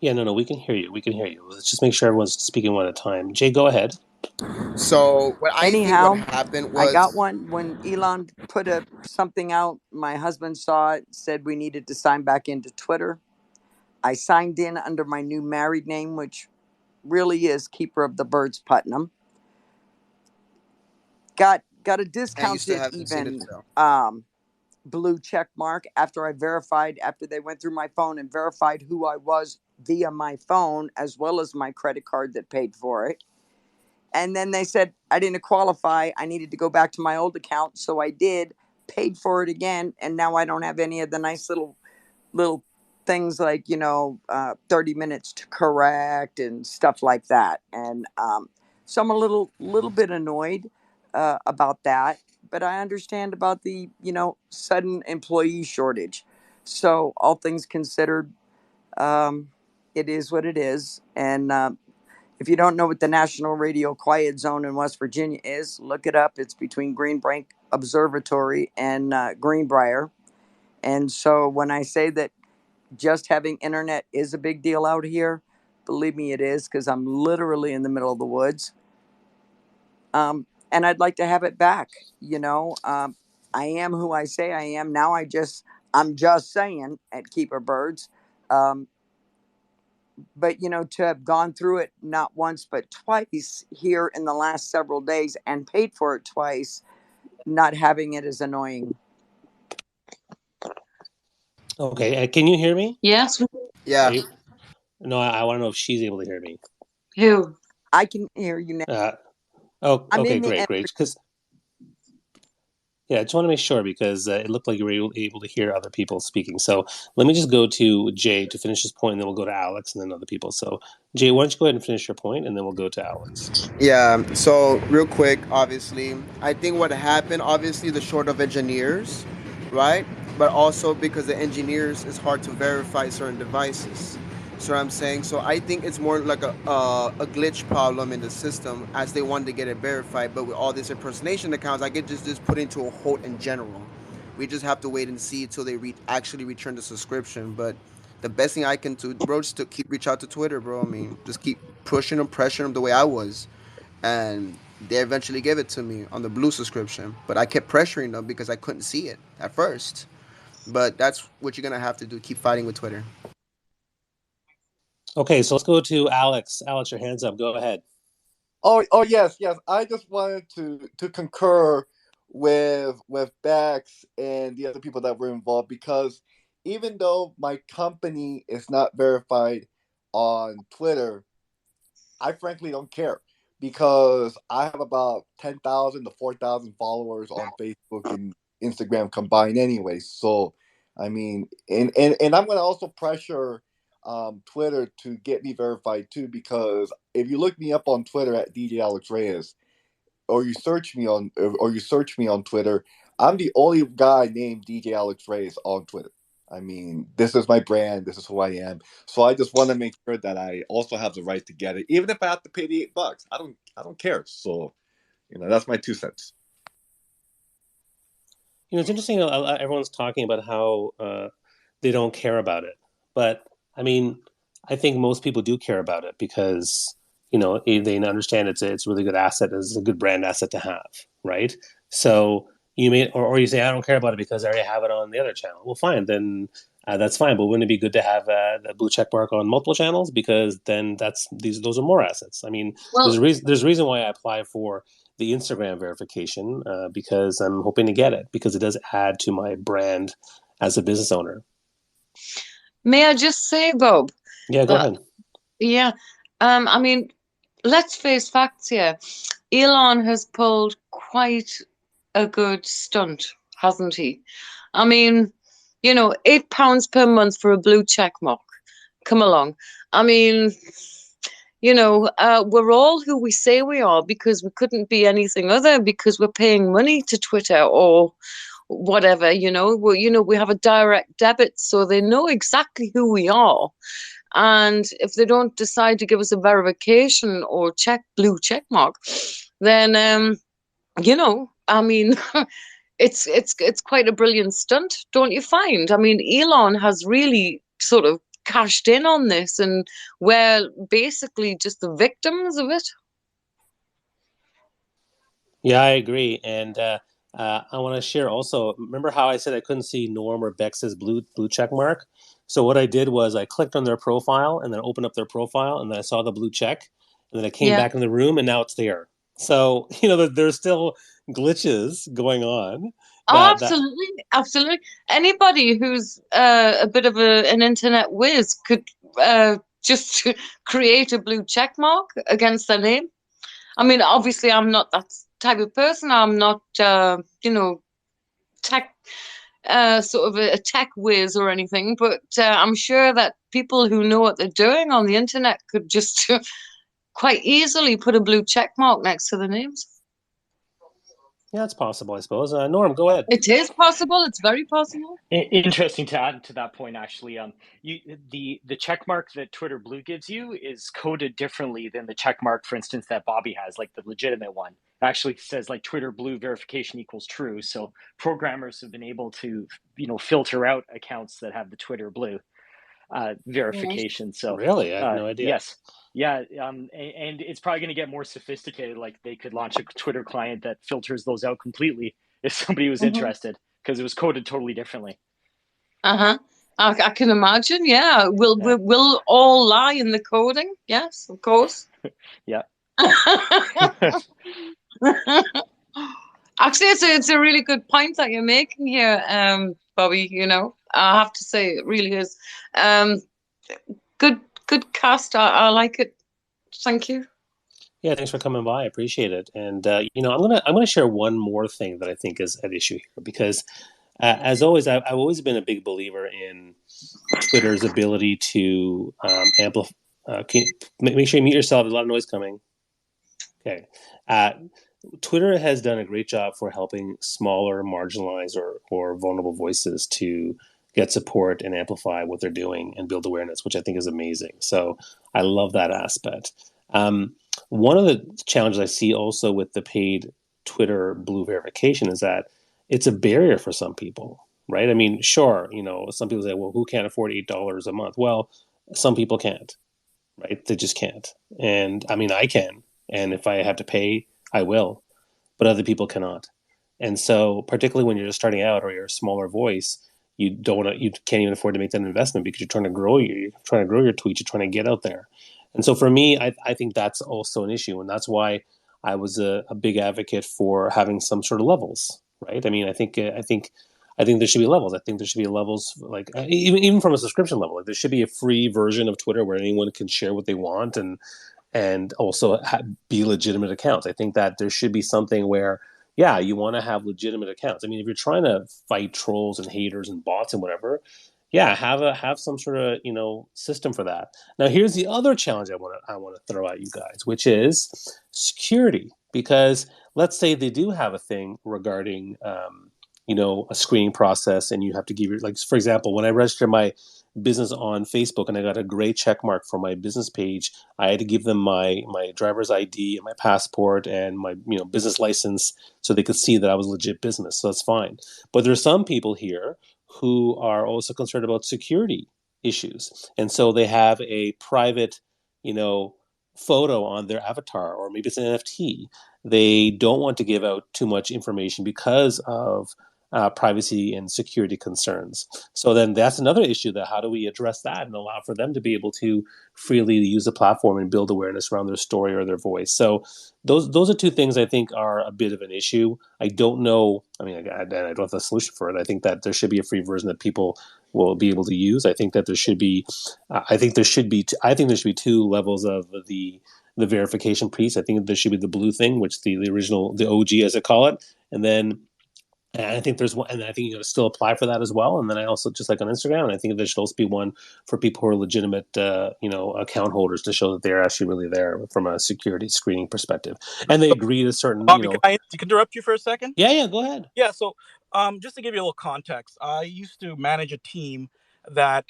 Yeah, no, we can hear you. We can hear you. Let's just make sure everyone's speaking one at a time. Jay, go ahead. so what I think what Anyhow, happened I got was, one when Elon put something out. My husband saw it, said we needed to sign back into Twitter. I signed in under my new married name, which really is Keeper of the Birds Putnam. Got a and you still discounted haven't seen it even though. blue check mark after I verified, after they went through my phone and verified who I was via my phone as well as my credit card that paid for it. And then they said I didn't qualify. I needed to go back to my old account. So I did, paid for it again. And now I don't have any of the nice little things like, 30 minutes to correct and stuff like that. And so I'm a little bit annoyed about that. But I understand about the, sudden employee shortage. So all things considered, um, it is what it is. And if you don't know what the National Radio Quiet Zone in West Virginia is, look it up. It's between Greenbank Observatory and Greenbrier. And so when I say that just having internet is a big deal out here, believe me, it is, because I'm literally in the middle of the woods. And I'd like to have it back. I am who I say I am. Now I'm just saying at Keeper Birds. Um, but to have gone through it not once but twice here in the last several days and paid for it twice, not having it is annoying. Okay, can you hear me? Yes, Are Yeah. you? No, I want to know if she's able to hear me. who? I can hear you now. Uh, oh, I'm okay, in the great, great. Because yeah, I just want to make sure because it looked like you were able to hear other people speaking. So let me just go to Jay to finish his point, and then we'll go to Alex and then other people. So Jay, why don't you go ahead and finish your point, and then we'll go to Alex. Yeah, so real quick, obviously, I think what happened, obviously, the short of engineers, right? But also because the engineers, it's hard to verify certain devices. So what I'm saying, so I think it's more like a glitch problem in the system as they wanted to get it verified. But with all these impersonation accounts, I get just put into a halt in general. We just have to wait and see until they actually return the subscription. But the best thing I can do, bro, is to keep reach out to Twitter, bro. I mean, just keep pushing them, pressuring them the way I was, and they eventually gave it to me on the blue subscription. But I kept pressuring them because I couldn't see it at first. But that's what you're gonna have to do: keep fighting with Twitter. Okay, so let's go to Alex. Alex, your hands up. Go ahead. Oh yes, yes. I just wanted to concur with Bex and the other people that were involved, because even though my company is not verified on Twitter, I frankly don't care, because I have about 10,000 to 4,000 followers on Facebook and Instagram combined anyway. So, I mean, and I'm going to also pressure Twitter to get me verified too, because if you look me up on Twitter at DJ Alex Reyes, you search me on Twitter, I'm the only guy named DJ Alex Reyes on Twitter. I mean, this is my brand. This is who I am. So I just want to make sure that I also have the right to get it, even if I have to pay the $8. I don't care. So, that's my 2 cents. It's interesting. Everyone's talking about how they don't care about it, but I mean, I think most people do care about it because they understand it's a really good asset, it's a good brand asset to have, right? So you may or you say I don't care about it because I already have it on the other channel. Well, fine, then that's fine. But wouldn't it be good to have the blue check mark on multiple channels because then those are more assets. I mean, Well, there's a reason why I apply for the Instagram verification because I'm hoping to get it because it does add to my brand as a business owner. may I just say, Bob? Yeah, go ahead. Yeah. I mean, let's face facts here. Elon has pulled quite a good stunt, hasn't he? I mean, £8 per month for a blue check mark. Come along. I mean, we're all who we say we are because we couldn't be anything other because we're paying money to Twitter or whatever, we have a direct debit, so they know exactly who we are. And if they don't decide to give us a verification or blue check mark, then I mean, it's quite a brilliant stunt, don't you find? I mean, Elon has really sort of cashed in on this, and we're basically just the victims of it. Yeah, I agree, and I want to share also. Remember how I said I couldn't see Norm or Bex's blue check mark? So what I did was I clicked on their profile and then opened up their profile, and then I saw the blue check, and then I came Yeah. back in the room, and now it's there. So there's still glitches going on. Oh, absolutely. Anybody who's a bit of an internet whiz could just create a blue check mark against their name. I mean, obviously, I'm not that type of person. I'm not, tech, sort of a tech whiz or anything. But I'm sure that people who know what they're doing on the internet could just quite easily put a blue check mark next to the names. Yeah, it's possible, I suppose. Norm, go ahead. It is possible. It's very possible. Interesting to add to that point, actually. The check mark that Twitter Blue gives you is coded differently than the check mark, for instance, that Bobby has, like the legitimate one. It actually says like Twitter Blue verification equals true. So programmers have been able to, filter out accounts that have the Twitter Blue verification. So really, I have no idea. Yes. Yeah, and it's probably going to get more sophisticated. Like they could launch a Twitter client that filters those out completely if somebody was interested, because it was coded totally differently. I can imagine. Yeah, we'll all lie in the coding. Yes, of course. Yeah. Actually, it's a really good point that you're making here, Bobby. I have to say it really is. Good cast. I like it. Thank you. Yeah, thanks for coming by. I appreciate it. And I'm gonna share one more thing that I think is at issue here because, as always, I've always been a big believer in Twitter's ability to amplify. Make sure you mute yourself. There's a lot of noise coming. Okay. Twitter has done a great job for helping smaller, marginalized, or vulnerable voices to get support and amplify what they're doing and build awareness, which I think is amazing. So I love that aspect. One of the challenges I see also with the paid Twitter Blue verification is that it's a barrier for some people, right? I mean, sure, some people say, well, who can't afford $8 a month? Well, some people can't, right? They just can't. And I mean, I can. And if I have to pay, I will. But other people cannot. And so, particularly when you're just starting out or you're a smaller voice, you can't even afford to make that investment because you're trying to grow your tweet, you're trying to get out there. And so for me, I think that's also an issue. And that's why I was a big advocate for having some sort of levels, right? I mean, I think there should be levels. I think there should be levels like even from a subscription level. Like there should be a free version of Twitter where anyone can share what they want and also be legitimate accounts. I think that there should be something where, yeah, you want to have legitimate accounts. I mean, if you're trying to fight trolls and haters and bots and whatever, yeah, have some sort of system for that. Now, here's the other challenge I want to throw at you guys, which is security, because let's say they do have a thing regarding, a screening process, and you have to give your, like, for example, when I registered my business on Facebook and I got a gray check mark for my business page, I had to give them my driver's ID and my passport and my business license so they could see that I was legit business. So that's fine. But there are some people here who are also concerned about security issues, and so they have a private, photo on their avatar, or maybe it's an NFT. They don't want to give out too much information because of privacy and security concerns. So then that's another issue, that how do we address that and allow for them to be able to freely use the platform and build awareness around their story or their voice. So those are two things I think are a bit of an issue. I don't know. I mean, I don't have a solution for it. I think that there should be a free version that people will be able to use. I think that there should be. I think there should be. I think there should be two levels of the verification piece. I think there should be the blue thing, which the original, the OG as I call it, and then. And I think there's one, and I think you still apply for that as well. And then I also, just like on Instagram, and I think there should also be one for people who are legitimate, account holders, to show that they're actually really there from a security screening perspective, and they agree to certain. Bobby, can I interrupt you for a second? Yeah, go ahead. Yeah, so just to give you a little context, I used to manage a team that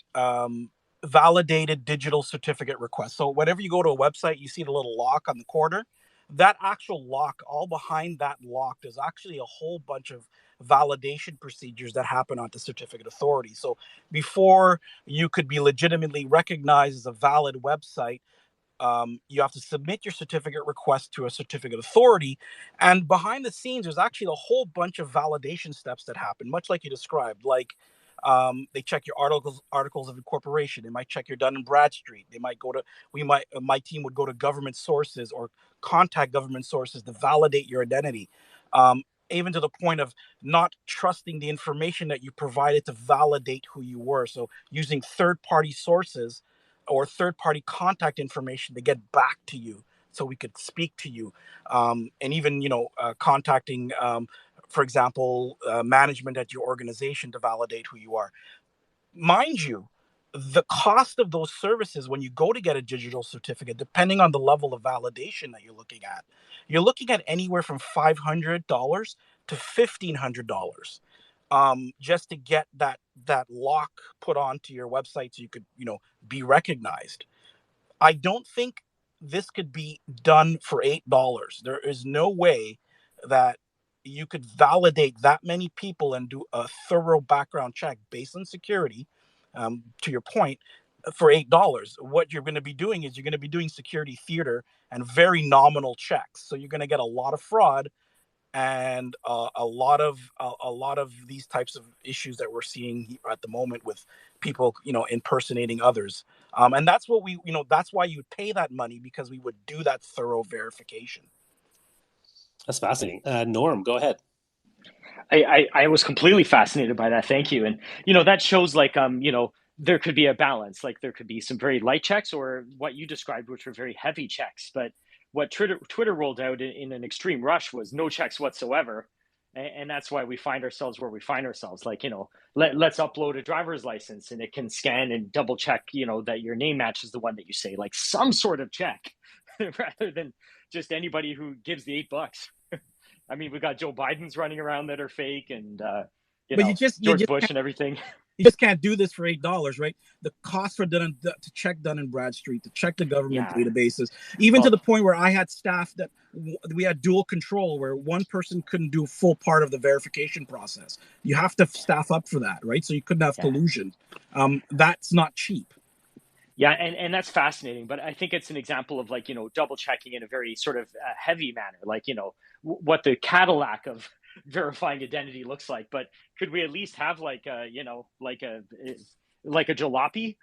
validated digital certificate requests. So whenever you go to a website, you see the little lock on the corner. That actual lock, all behind that lock, there's actually a whole bunch of validation procedures that happen on the certificate authority. So before you could be legitimately recognized as a valid website, you have to submit your certificate request to a certificate authority. And behind the scenes, there's actually a whole bunch of validation steps that happen, much like you described. Like they check your articles of incorporation. They might check your Dun and Bradstreet. They might my team would go to government sources or contact government sources to validate your identity. Even to the point of not trusting the information that you provided to validate who you were. So using third-party sources or third-party contact information to get back to you so we could speak to you. And even, contacting, for example, management at your organization to validate who you are. Mind you, the cost of those services when you go to get a digital certificate, depending on the level of validation that you're looking at anywhere from $500 to $1,500 just to get that lock put onto your website so you could, be recognized. I don't think this could be done for $8. There is no way that you could validate that many people and do a thorough background check based on security. To your point, for $8, what you're going to be doing is you're going to be doing security theater and very nominal checks. So you're going to get a lot of fraud and a lot of these types of issues that we're seeing at the moment with people, impersonating others. And that's what that's why you pay that money, because we would do that thorough verification. That's fascinating. Norm, go ahead. I was completely fascinated by that. Thank you. And, that shows like, there could be a balance. Like there could be some very light checks or what you described, which were very heavy checks. But what Twitter rolled out in an extreme rush was no checks whatsoever. And that's why we find ourselves where we find ourselves. Like, let's upload a driver's license and it can scan and double check, that your name matches the one that you say, like some sort of check rather than just anybody who gives the $8. I mean, we got Joe Biden's running around that are fake, and George Bush and everything. You just can't do this for $8, right? The cost for to check Dun and Bradstreet, to check the government databases, even to the point where I had staff that we had dual control, where one person couldn't do a full part of the verification process. You have to staff up for that, right? So you couldn't have collusion. That's not cheap. Yeah, and that's fascinating. But I think it's an example of like, double checking in a very sort of heavy manner, like, what the Cadillac of verifying identity looks like. But could we at least have like a jalopy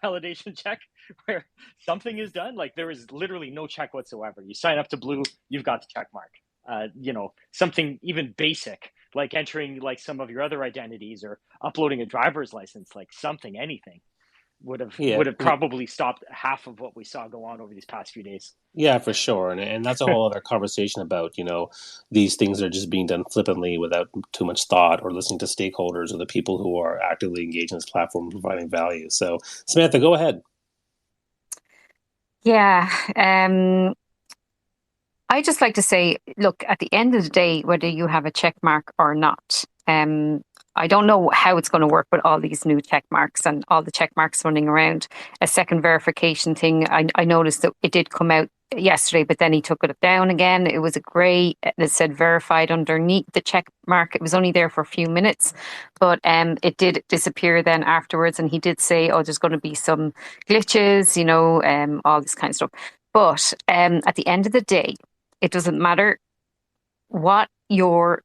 validation check where something is done? Like there is literally no check whatsoever. You sign up to Blue, you've got the check mark. Something even basic like entering like some of your other identities or uploading a driver's license, like something, anything would have probably stopped half of what we saw go on over these past few days. Yeah, for sure. And that's a whole other conversation about, these things are just being done flippantly without too much thought or listening to stakeholders or the people who are actively engaged in this platform providing value. So, Samantha, go ahead. Yeah. I just like to say, look, at the end of the day, whether you have a check mark or not, I don't know how it's going to work with all these new check marks and all the check marks running around. A second verification thing, I noticed that it did come out yesterday, but then he took it down again. It was a grey that said verified underneath the check mark. It was only there for a few minutes, but it did disappear then afterwards. And he did say, oh, there's going to be some glitches, all this kind of stuff. But at the end of the day, it doesn't matter what your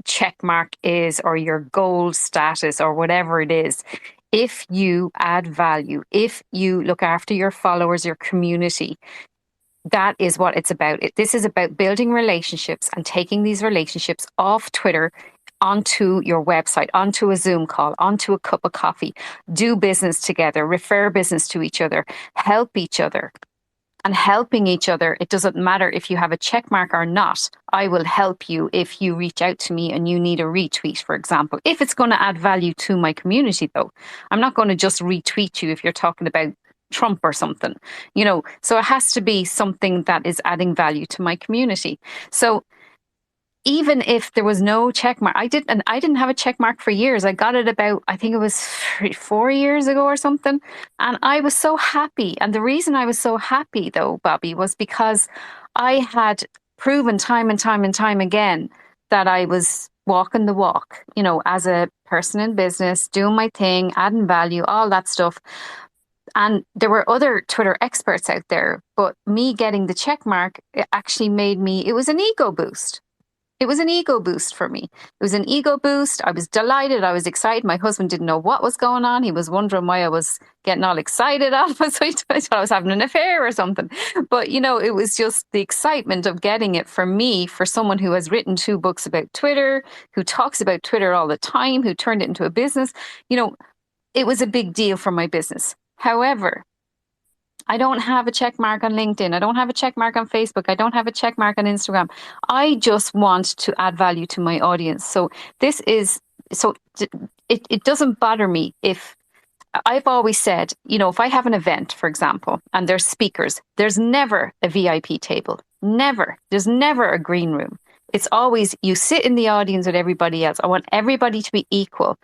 check mark is or your gold status or whatever it is. If you add value, if you look after your followers, your community, that is what it's about. This is about building relationships and taking these relationships off Twitter onto your website, onto a Zoom call, onto a cup of coffee, do business together, refer business to each other, help each other. And helping each other, it doesn't matter if you have a check mark or not. I will help you if you reach out to me and you need a retweet, for example. If it's going to add value to my community, though, I'm not going to just retweet you if you're talking about Trump or something, So it has to be something that is adding value to my community. So even if there was no check mark, I didn't have a check mark for years. I got it about, I think it was 4 years ago or something. And I was so happy. And the reason I was so happy though, Bobby, was because I had proven time and time and time again that I was walking the walk, as a person in business, doing my thing, adding value, all that stuff. And there were other Twitter experts out there, but me getting the check mark, it actually it was an ego boost. It was an ego boost for me. It was an ego boost. I was delighted. I was excited. My husband didn't know what was going on. He was wondering why I was getting all excited all of a sudden. I thought I was having an affair or something. But, it was just the excitement of getting it for me, for someone who has written 2 books about Twitter, who talks about Twitter all the time, who turned it into a business. It was a big deal for my business. However, I don't have a check mark on LinkedIn. I don't have a check mark on Facebook. I don't have a check mark on Instagram. I just want to add value to my audience. So it doesn't bother me if I've always said, if I have an event, for example, and there's speakers, there's never a VIP table. Never. There's never a green room. It's always you sit in the audience with everybody else. I want everybody to be equal.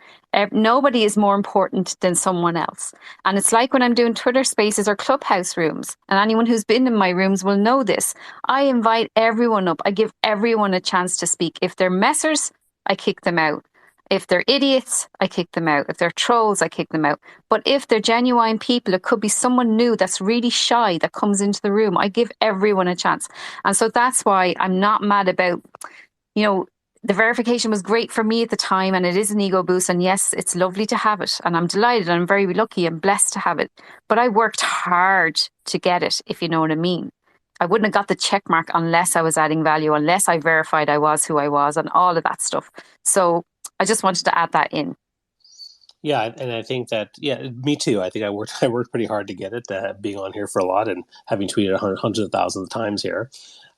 Nobody is more important than someone else. And it's like when I'm doing Twitter spaces or clubhouse rooms, and anyone who's been in my rooms will know this. I invite everyone up. I give everyone a chance to speak. If they're messers, I kick them out. If they're idiots, I kick them out. If they're trolls, I kick them out. But if they're genuine people, it could be someone new that's really shy that comes into the room. I give everyone a chance. And so that's why I'm not mad about, the verification was great for me at the time, and it is an ego boost. And yes, it's lovely to have it. And I'm delighted. I'm very lucky and blessed to have it. But I worked hard to get it, if you know what I mean. I wouldn't have got the check mark unless I was adding value, unless I verified I was who I was and all of that stuff. So I just wanted to add that in. Yeah, and I think that, me too. I think I worked pretty hard to get it, being on here for a lot and having tweeted hundreds of thousands of times here.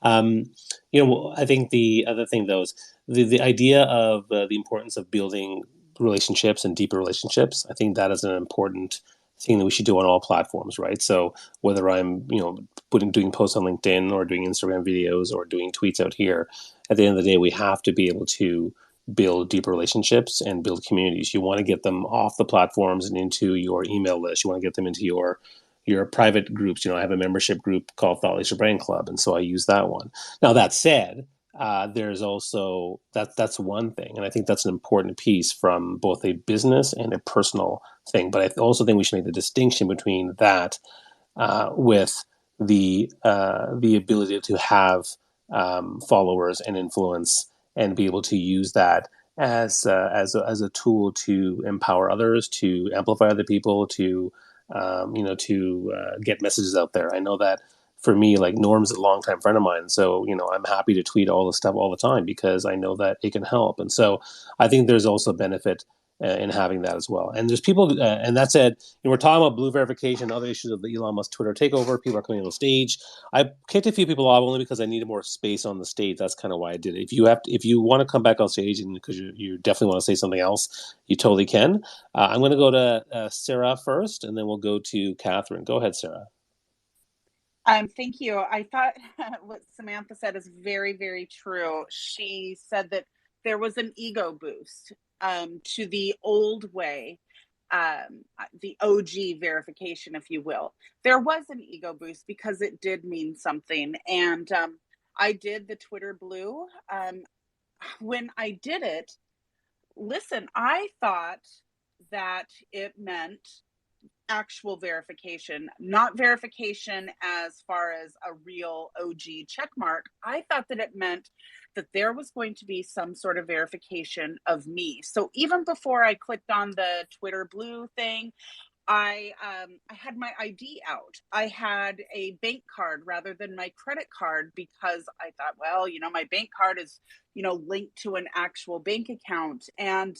I think the other thing, though, is the idea of the importance of building relationships and deeper relationships. I think that is an important thing that we should do on all platforms, right? So whether I'm, doing posts on LinkedIn or doing Instagram videos or doing tweets out here, at the end of the day, we have to be able to build deeper relationships and build communities. You want to get them off the platforms and into your email list. You want to get them into your private groups. I have a membership group called Thought Leadership Brain Club, and so I use that one. Now, that said, there's also that's one thing, and I think that's an important piece from both a business and a personal thing. But I also think we should make the distinction between that with the ability to have followers and influence and be able to use that as a tool to empower others, to amplify other people, to get messages out there. I know that for me, like Norm's a longtime friend of mine, so I'm happy to tweet all this stuff all the time because I know that it can help. And so I think there's also a benefit in having that as well. And there's people, and that said, we're talking about blue verification and other issues of the Elon Musk Twitter takeover. People are coming on the stage. I kicked a few people off only because I needed more space on the stage. That's kind of why I did it. If you want to come back on stage and because you definitely want to say something else, you totally can. I'm going to go to Sarah first, and then we'll go to Catherine. Go ahead, Sarah. Thank you. I thought what Samantha said is very, very true. She said that there was an ego boost to the old way, the OG verification, if you will. There was an ego boost because it did mean something. And I did the Twitter Blue. When I did it, listen, I thought that it meant actual verification, not verification as far as a real OG check mark. I thought that it meant that there was going to be some sort of verification of me. So even before I clicked on the Twitter Blue thing, I had my ID out. I had a bank card rather than my credit card because I thought, well, my bank card is, linked to an actual bank account. And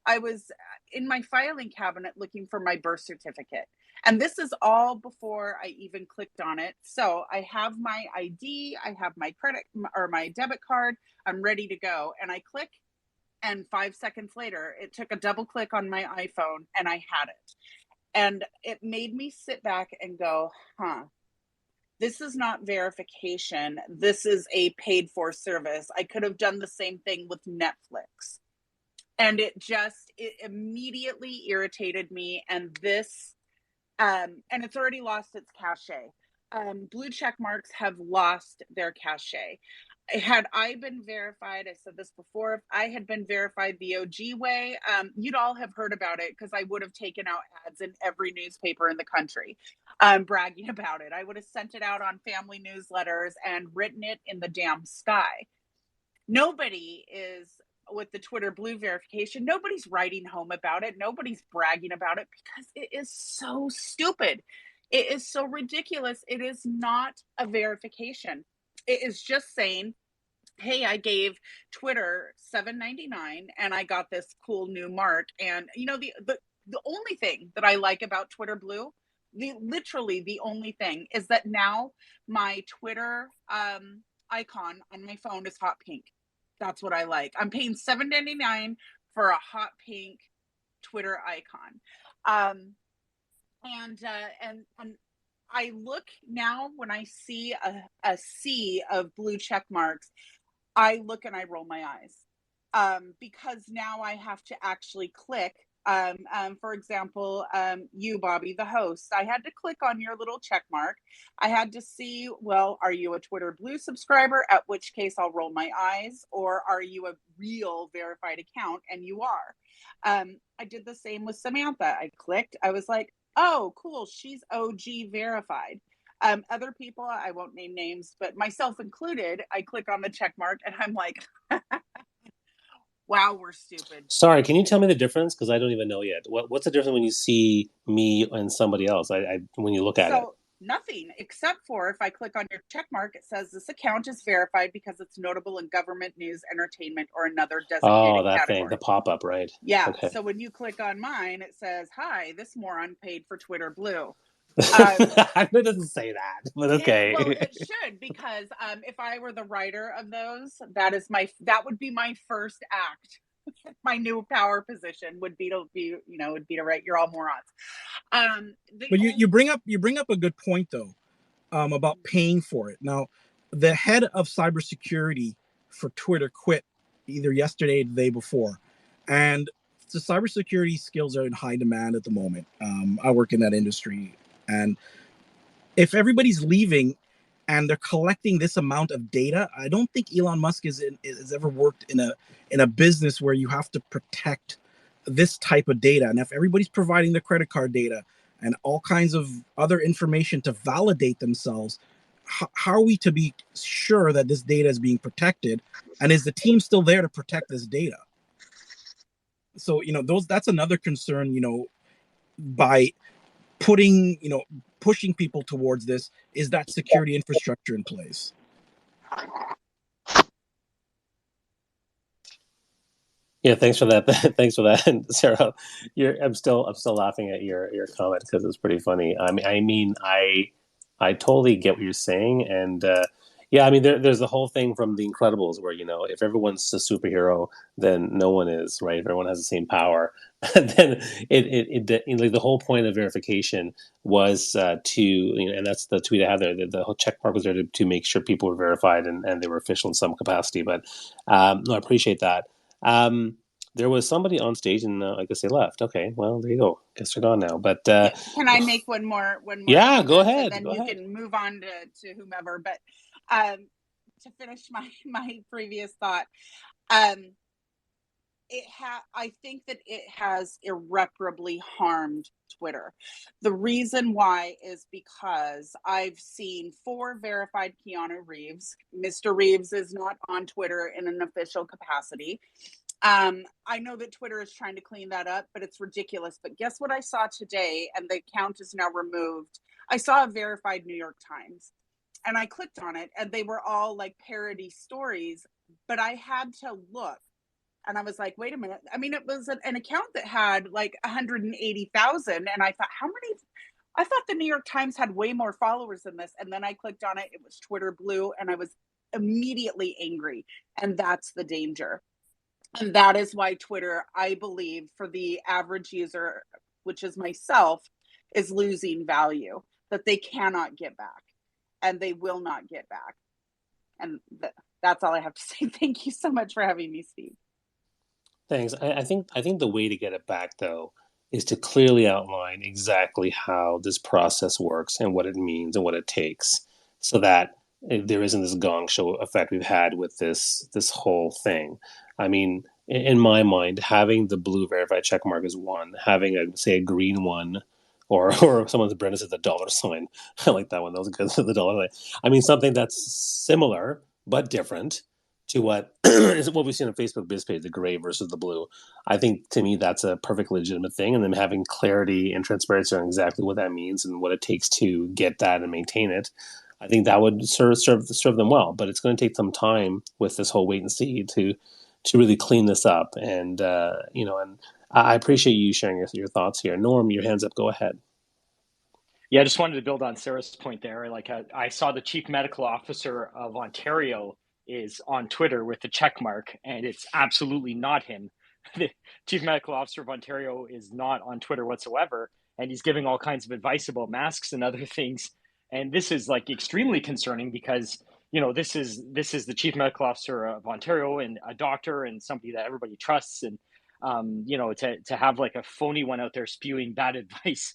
I was in my filing cabinet looking for my birth certificate. And this is all before I even clicked on it. So I have my ID, I have my credit or my debit card, I'm ready to go. And I click, and 5 seconds later, it took a double click on my iPhone and I had it. And it made me sit back and go, this is not verification. This is a paid for service. I could have done the same thing with Netflix. And it immediately irritated me. And and it's already lost its cachet. Blue check marks have lost their cachet. Had I been verified, I said this before, if I had been verified the OG way, you'd all have heard about it because I would have taken out ads in every newspaper in the country bragging about it. I would have sent it out on family newsletters and written it in the damn sky. Nobody is, with the Twitter Blue verification, nobody's writing home about it. Nobody's bragging about it because it is so stupid. It is so ridiculous. It is not a verification. It is just saying, hey, I gave Twitter $7.99 and I got this cool new mark. And the only thing that I like about Twitter Blue, literally the only thing, is that now my Twitter icon on my phone is hot pink. That's what I like. I'm paying $7.99 for a hot pink Twitter icon. And I look now when I see a sea of blue check marks, I look and I roll my eyes because now I have to actually click. For example, you, Bobby, the host, I had to click on your little check mark. I had to see, well, are you a Twitter Blue subscriber? At which case I'll roll my eyes. Or are you a real verified account? And you are. I did the same with Samantha. I clicked. I was like, oh, cool. She's OG verified. Other people, I won't name names, but myself included, I click on the check mark and I'm like, wow, we're stupid. Sorry, can you tell me the difference? Because I don't even know yet. What's the difference when you see me and somebody else? When you look at it. Nothing, except for if I click on your check mark, it says this account is verified because it's notable in government, news, entertainment, or another designated that category. thing, the pop-up, right? Yeah. Okay. So when you click on mine, it says, hi, this moron paid for Twitter Blue. It doesn't say that, but okay. It should, because if I were the writer of those, that would be my first act. My new power position would be to write, you're all morons. But you bring up a good point though, about paying for it. Now, the head of cybersecurity for Twitter quit either yesterday or the day before, and the cybersecurity skills are in high demand at the moment. I work in that industry, and if everybody's leaving and they're collecting this amount of data, I don't think Elon Musk has ever worked in a business where you have to protect this type of data. And if everybody's providing their credit card data and all kinds of other information to validate themselves, how are we to be sure that this data is being protected? And is the team still there to protect this data? So, that's another concern, by pushing people towards this, is that security infrastructure in place. Yeah, thanks for that. Thanks for that, Sarah. I'm still laughing at your comment because it's pretty funny. I totally get what you're saying, and Yeah, I mean, there's the whole thing from The Incredibles where, if everyone's a superhero, then no one is, right? If everyone has the same power, and then like the whole point of verification was and that's the tweet I had there. The whole check mark was there to make sure people were verified and they were official in some capacity. But no, I appreciate that. There was somebody on stage, and I guess they left. Okay, well, there you go. Guess they're gone now. But Can I make one more yeah, comment, go and ahead. then Go you ahead. can move on to whomever. But to finish my previous thought, um, I think that it has irreparably harmed Twitter. The reason why is because I've seen 4 verified Keanu Reeves. Mr. Reeves is not on Twitter in an official capacity. I know that Twitter is trying to clean that up, but it's ridiculous. But guess what I saw today, and the account is now removed. I saw a verified New York Times, and I clicked on it, and they were all like parody stories, but I had to look. And I was like, wait a minute. I mean, it was an account that had like 180,000. And I thought, how many? I thought the New York Times had way more followers than this. And then I clicked on it. It was Twitter Blue. And I was immediately angry. And that's the danger. And that is why Twitter, I believe, for the average user, which is myself, is losing value that they cannot get back. And they will not get back. And that's all I have to say. Thank you so much for having me, Steve. Thanks. I think the way to get it back though is to clearly outline exactly how this process works and what it means and what it takes, so that there isn't this gong show effect we've had with this whole thing. I mean, in my mind, having the blue verified check mark is one. Having say a green one, or someone's Brenda said the dollar sign. I like that one. That was good. The dollar sign. I mean, something that's similar but different to what is what we've seen on Facebook biz page, the gray versus the blue. I think to me that's a perfectly legitimate thing, and then having clarity and transparency on exactly what that means and what it takes to get that and maintain it. I think that would serve them well, but it's going to take some time with this whole wait and see to really clean this up. And and I appreciate you sharing your thoughts here. Norm, your hands up. Go ahead. Yeah, I just wanted to build on Sarah's point there. Like, I saw the chief medical officer of Ontario is on Twitter with the check mark, and it's absolutely not him. The chief medical officer of Ontario is not on Twitter whatsoever, and he's giving all kinds of advice about masks and other things. And this is like extremely concerning because this is the chief medical officer of Ontario and a doctor and somebody that everybody trusts, and to have like a phony one out there spewing bad advice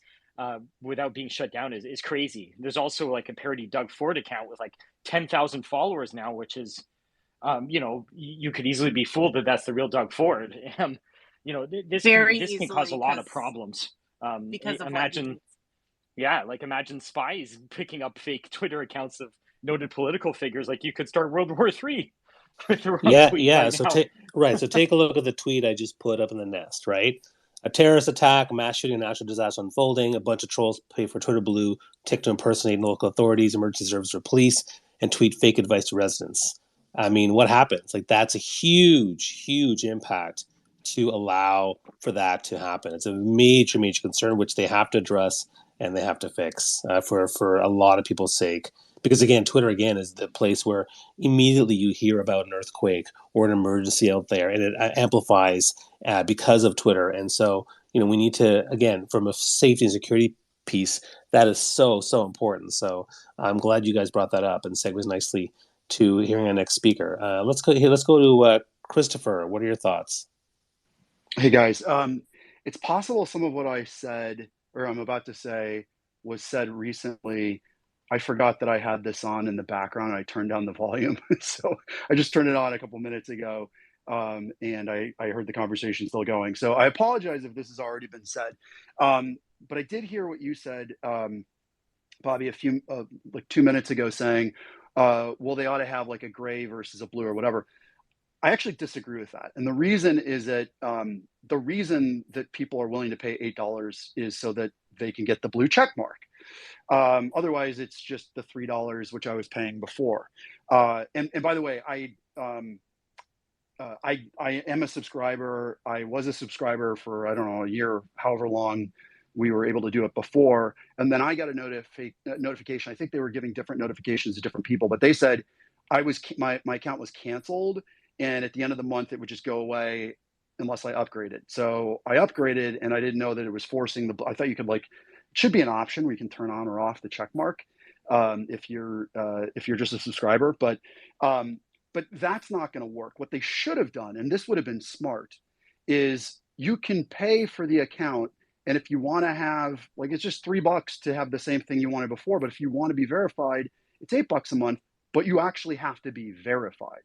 without being shut down is crazy. There's also like a parody Doug Ford account with like 10,000 followers now, which is, you could easily be fooled that that's the real Doug Ford. This Very can cause a easily, lot of problems. because of what he Imagine, tweets. yeah, like imagine spies picking up fake Twitter accounts of noted political figures. Like you could start World War III with the wrong Yeah, tweet yeah. right So now. take a look at the tweet I just put up in the nest, right? A terrorist attack, mass shooting, natural disaster unfolding. A bunch of trolls pay for Twitter Blue, tick to impersonate local authorities, emergency service, or police, and tweet fake advice to residents. I mean, what happens? Like that's a huge, huge impact to allow for that to happen. It's a major, major concern which they have to address and they have to fix for a lot of people's sake. Because again, Twitter again is the place where immediately you hear about an earthquake or an emergency out there, and it amplifies because of Twitter. And so, we need to, again, from a safety and security piece, that is so, so important. So I'm glad you guys brought that up and segues nicely to hearing our next speaker. Let's go here. Let's go to Christopher. What are your thoughts? Hey guys, it's possible some of what I said or I'm about to say was said recently. I forgot that I had this on in the background. I turned down the volume, so I just turned it on a couple minutes ago, and I heard the conversation still going. So I apologize if this has already been said, but I did hear what you said, Bobby, a few like 2 minutes ago, saying, "Well, they ought to have like a gray versus a blue or whatever." I actually disagree with that. And the reason is that the reason that people are willing to pay $8 is so that they can get the blue check mark. Otherwise, it's just the $3 which I was paying before. And by the way, I am a subscriber. I was a subscriber for I don't know a year, however long we were able to do it before. And then I got a notification. I think they were giving different notifications to different people, but they said my account was canceled, and at the end of the month it would just go away unless I upgraded. So I upgraded, and I didn't know that it was forcing the. I thought you could it should be an option where you can turn on or off the check mark if you're just a subscriber, but that's not going to work. What they should have done, and this would have been smart, is you can pay for the account, and if you want to have it's just $3 to have the same thing you wanted before, but if you want to be verified, it's $8 a month, but you actually have to be verified.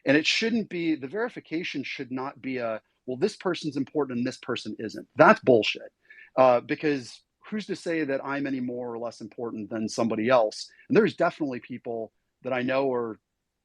And it shouldn't be, the verification should not be well, this person's important and this person isn't. That's bullshit. Because who's to say that I'm any more or less important than somebody else? And there's definitely people that I know are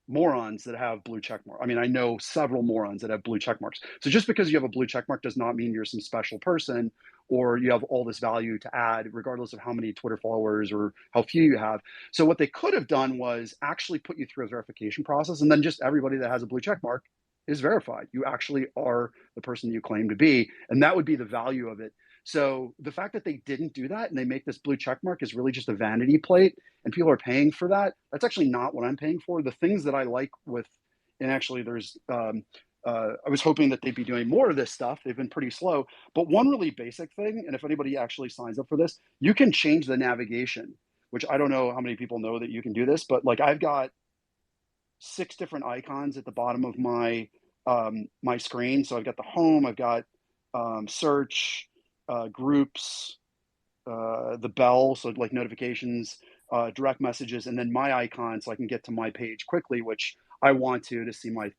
morons that have blue check marks. I mean, I know several morons that have blue check marks. So just because you have a blue check mark does not mean you're some special person or you have all this value to add, regardless of how many Twitter followers or how few you have. So what they could have done was actually put you through a verification process, and then just everybody that has a blue check mark is verified. You actually are the person you claim to be, and that would be the value of it. So the fact that they didn't do that and they make this blue check mark is really just a vanity plate, and people are paying for that. That's actually not what I'm paying for. The things that I like with, and actually there's, I was hoping that they'd be doing more of this stuff. They've been pretty slow, but one really basic thing, and if anybody actually signs up for this, you can change the navigation, which I don't know how many people know that you can do this, but I've got 6 different icons at the bottom of my my screen. So I've got the home, I've got search, groups, the bell, so notifications, direct messages, and then my icon, so I can get to my page quickly, which I want to see my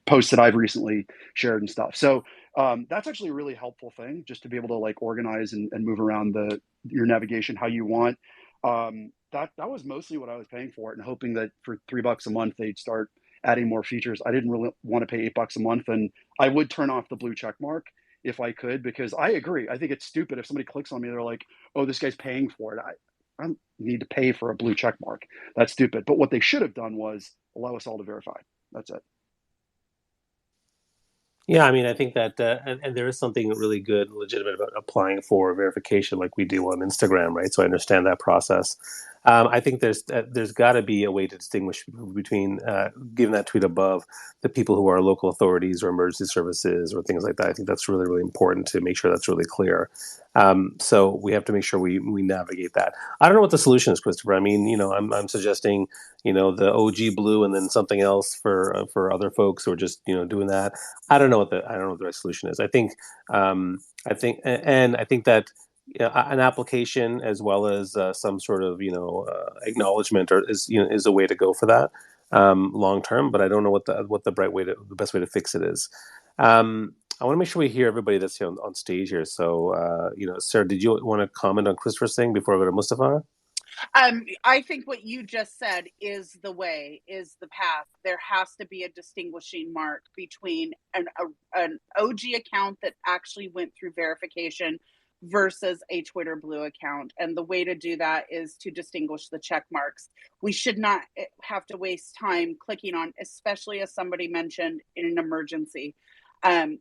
posts that I've recently shared and stuff. So that's actually a really helpful thing, just to be able to organize and move around your navigation how you want. That was mostly what I was paying for it, and hoping that for $3 a month they'd start adding more features. I didn't really want to pay $8 a month, and I would turn off the blue check mark if I could, because I agree. I think it's stupid if somebody clicks on me, they're like, "Oh, this guy's paying for it." I don't need to pay for a blue check mark. That's stupid. But what they should have done was allow us all to verify. That's it. Yeah, I mean, I think that, and there is something really good, legitimate about applying for verification, like we do on Instagram, right? So I understand that process. I think there's got to be a way to distinguish between, given that tweet above, the people who are local authorities or emergency services or things like that. I think that's really, really important to make sure that's really clear. So we have to make sure we navigate that. I don't know what the solution is, Christopher. I mean, I'm suggesting, the OG blue and then something else for other folks who are just, doing that. I don't know what the right solution is. I think that an application as well as some sort of acknowledgement is a way to go for that long term. But I don't know what the best way to fix it is. I want to make sure we hear everybody that's here on stage here. So Sarah, did you want to comment on Christopher's thing before I go to Mustafa? I think what you just said is the way, is the path. There has to be a distinguishing mark between an OG account that actually went through verification versus a Twitter Blue account. And the way to do that is to distinguish the check marks. We should not have to waste time clicking on, especially as somebody mentioned, in an emergency.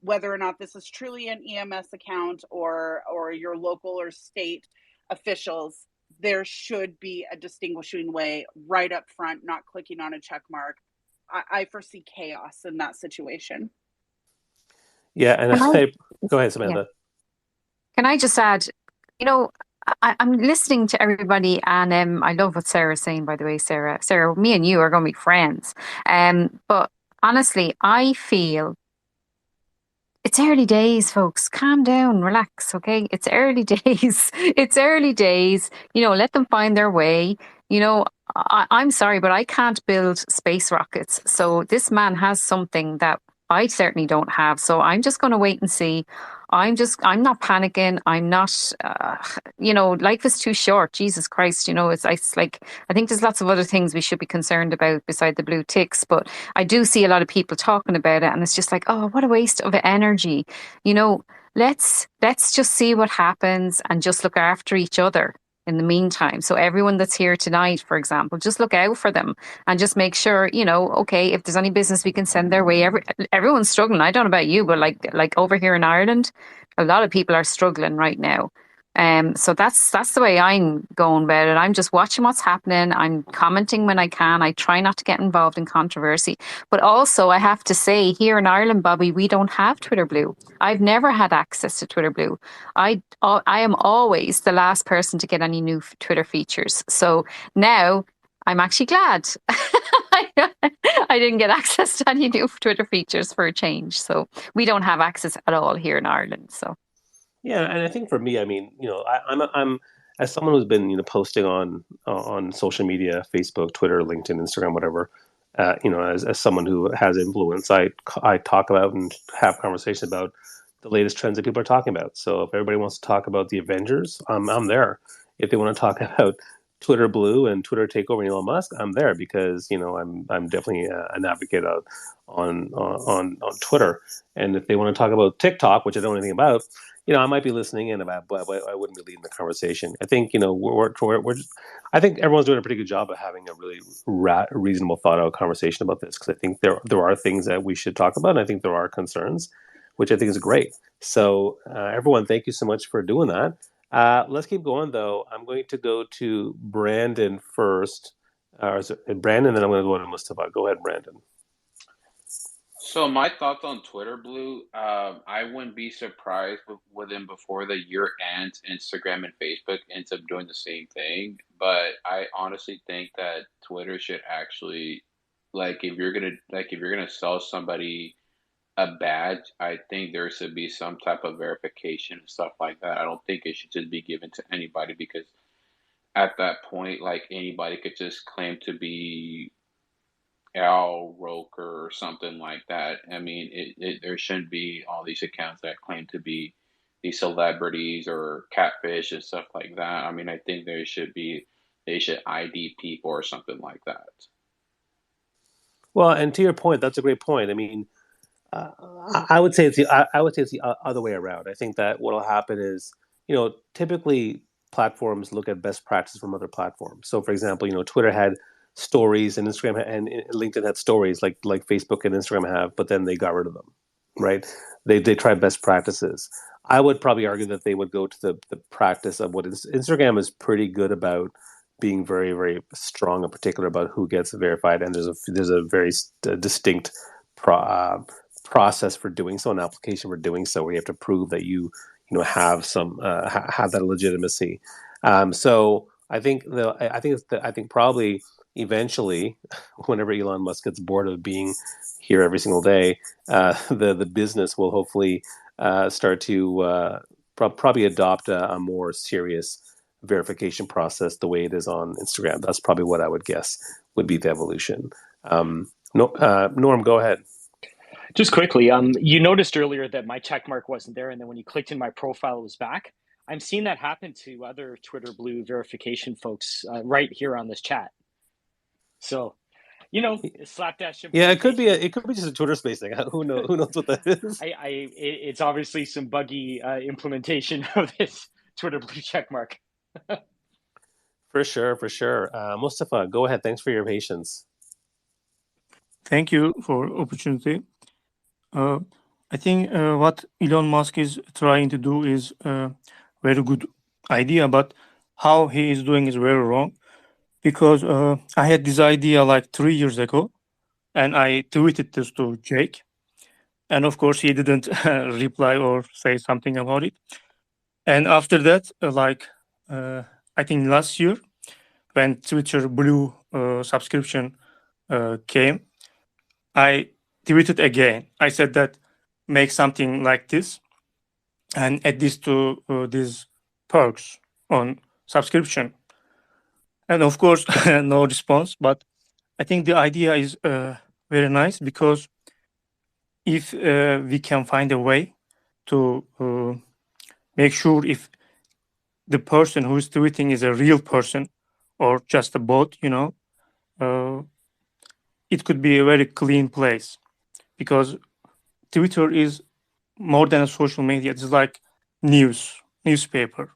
Whether or not this is truly an EMS account or your local or state officials, there should be a distinguishing way right up front, not clicking on a check mark. I foresee chaos in that situation. Yeah, and go ahead, Samantha. Yeah. Can I just add, I'm listening to everybody, and I love what Sarah's saying, by the way, Sarah. Sarah, me and you are going to be friends. But honestly, I feel it's early days, folks. Calm down, relax, okay? It's early days. It's early days. Let them find their way. I'm sorry, but I can't build space rockets. So this man has something that I certainly don't have. So I'm just going to wait and see. I'm not panicking. I'm not, life is too short. Jesus Christ, it's like, I think there's lots of other things we should be concerned about beside the blue ticks. But I do see a lot of people talking about it, and it's just like, oh, what a waste of energy. Let's just see what happens and just look after each other in the meantime. So everyone that's here tonight, for example, just look out for them and just make sure, okay, if there's any business we can send their way. Everyone's struggling. I don't know about you, but like over here in Ireland, a lot of people are struggling right now. So that's the way I'm going about it. I'm just watching what's happening. I'm commenting when I can. I try not to get involved in controversy. But also, I have to say, here in Ireland, Bobby, we don't have Twitter Blue. I've never had access to Twitter Blue. I am always the last person to get any new Twitter features. So now I'm actually glad I didn't get access to any new Twitter features for a change. So we don't have access at all here in Ireland. So. Yeah, and I think for me, I mean, I'm as someone who's been posting on social media, Facebook, Twitter, LinkedIn, Instagram, whatever. As someone who has influence, I talk about and have conversations about the latest trends that people are talking about. So if everybody wants to talk about the Avengers, I'm there. If they want to talk about Twitter Blue and Twitter takeover and Elon Musk, I'm there because I'm definitely an advocate of on Twitter. And if they want to talk about TikTok, which I don't know anything about, I might be listening in about, but I wouldn't be leading the conversation. I think we're just, I think everyone's doing a pretty good job of having a really reasonable, thought out conversation about this because I think there are things that we should talk about, and I think there are concerns, which I think is great. So everyone, thank you so much for doing that. Let's keep going though. I'm going to go to Brandon first, or is it Brandon, then I'm going to go to Mustafa. Go ahead, Brandon. So my thoughts on Twitter Blue, I wouldn't be surprised within before the year ends, Instagram and Facebook ends up doing the same thing. But I honestly think that Twitter should actually, if you're gonna sell somebody a badge, I think there should be some type of verification and stuff like that. I don't think it should just be given to anybody because at that point, like anybody could just claim to be Al Roker or something like that. I mean, there shouldn't be all these accounts that claim to be these celebrities or catfish and stuff like that. I mean, I think they should ID people or something like that. Well, and to your point, that's a great point. I mean, I would say I would say it's the other way around. I think that what will happen is, typically platforms look at best practice from other platforms. So, for example, Twitter had stories and and LinkedIn had stories like Facebook and Instagram have, but then they got rid of them, right? They tried best practices. I would probably argue that they would go to the practice of what Instagram is pretty good about being very, very strong and particular about who gets verified, and there's a very distinct pro, process for doing so, an application for doing so, where you have to prove that have some have that legitimacy. So I think probably eventually, whenever Elon Musk gets bored of being here every single day, the business will hopefully start to probably adopt a more serious verification process the way it is on Instagram. That's probably what I would guess would be the evolution. No, Norm, go ahead. Just quickly, you noticed earlier that my check mark wasn't there, and then when you clicked in my profile, it was back. I'm seeing that happen to other Twitter Blue verification folks right here on this chat. So, slapdash Yeah, implementation. it could be just a Twitter space thing. Who knows what that is? It's obviously some buggy implementation of this Twitter Blue check mark. For sure. Mustafa, go ahead. Thanks for your patience. Thank you for opportunity. I think what Elon Musk is trying to do is a very good idea, but how he is doing is very wrong. Because I had this idea like 3 years ago, and I tweeted this to Jake, and of course he didn't reply or say something about it. And after that, I think last year, when Twitter Blue subscription came, I tweeted again. I said that make something like this and add this to these perks on subscription. And of course, no response. But I think the idea is very nice because if we can find a way to make sure if the person who is tweeting is a real person or just a bot, it could be a very clean place because Twitter is more than a social media. It's like newspaper.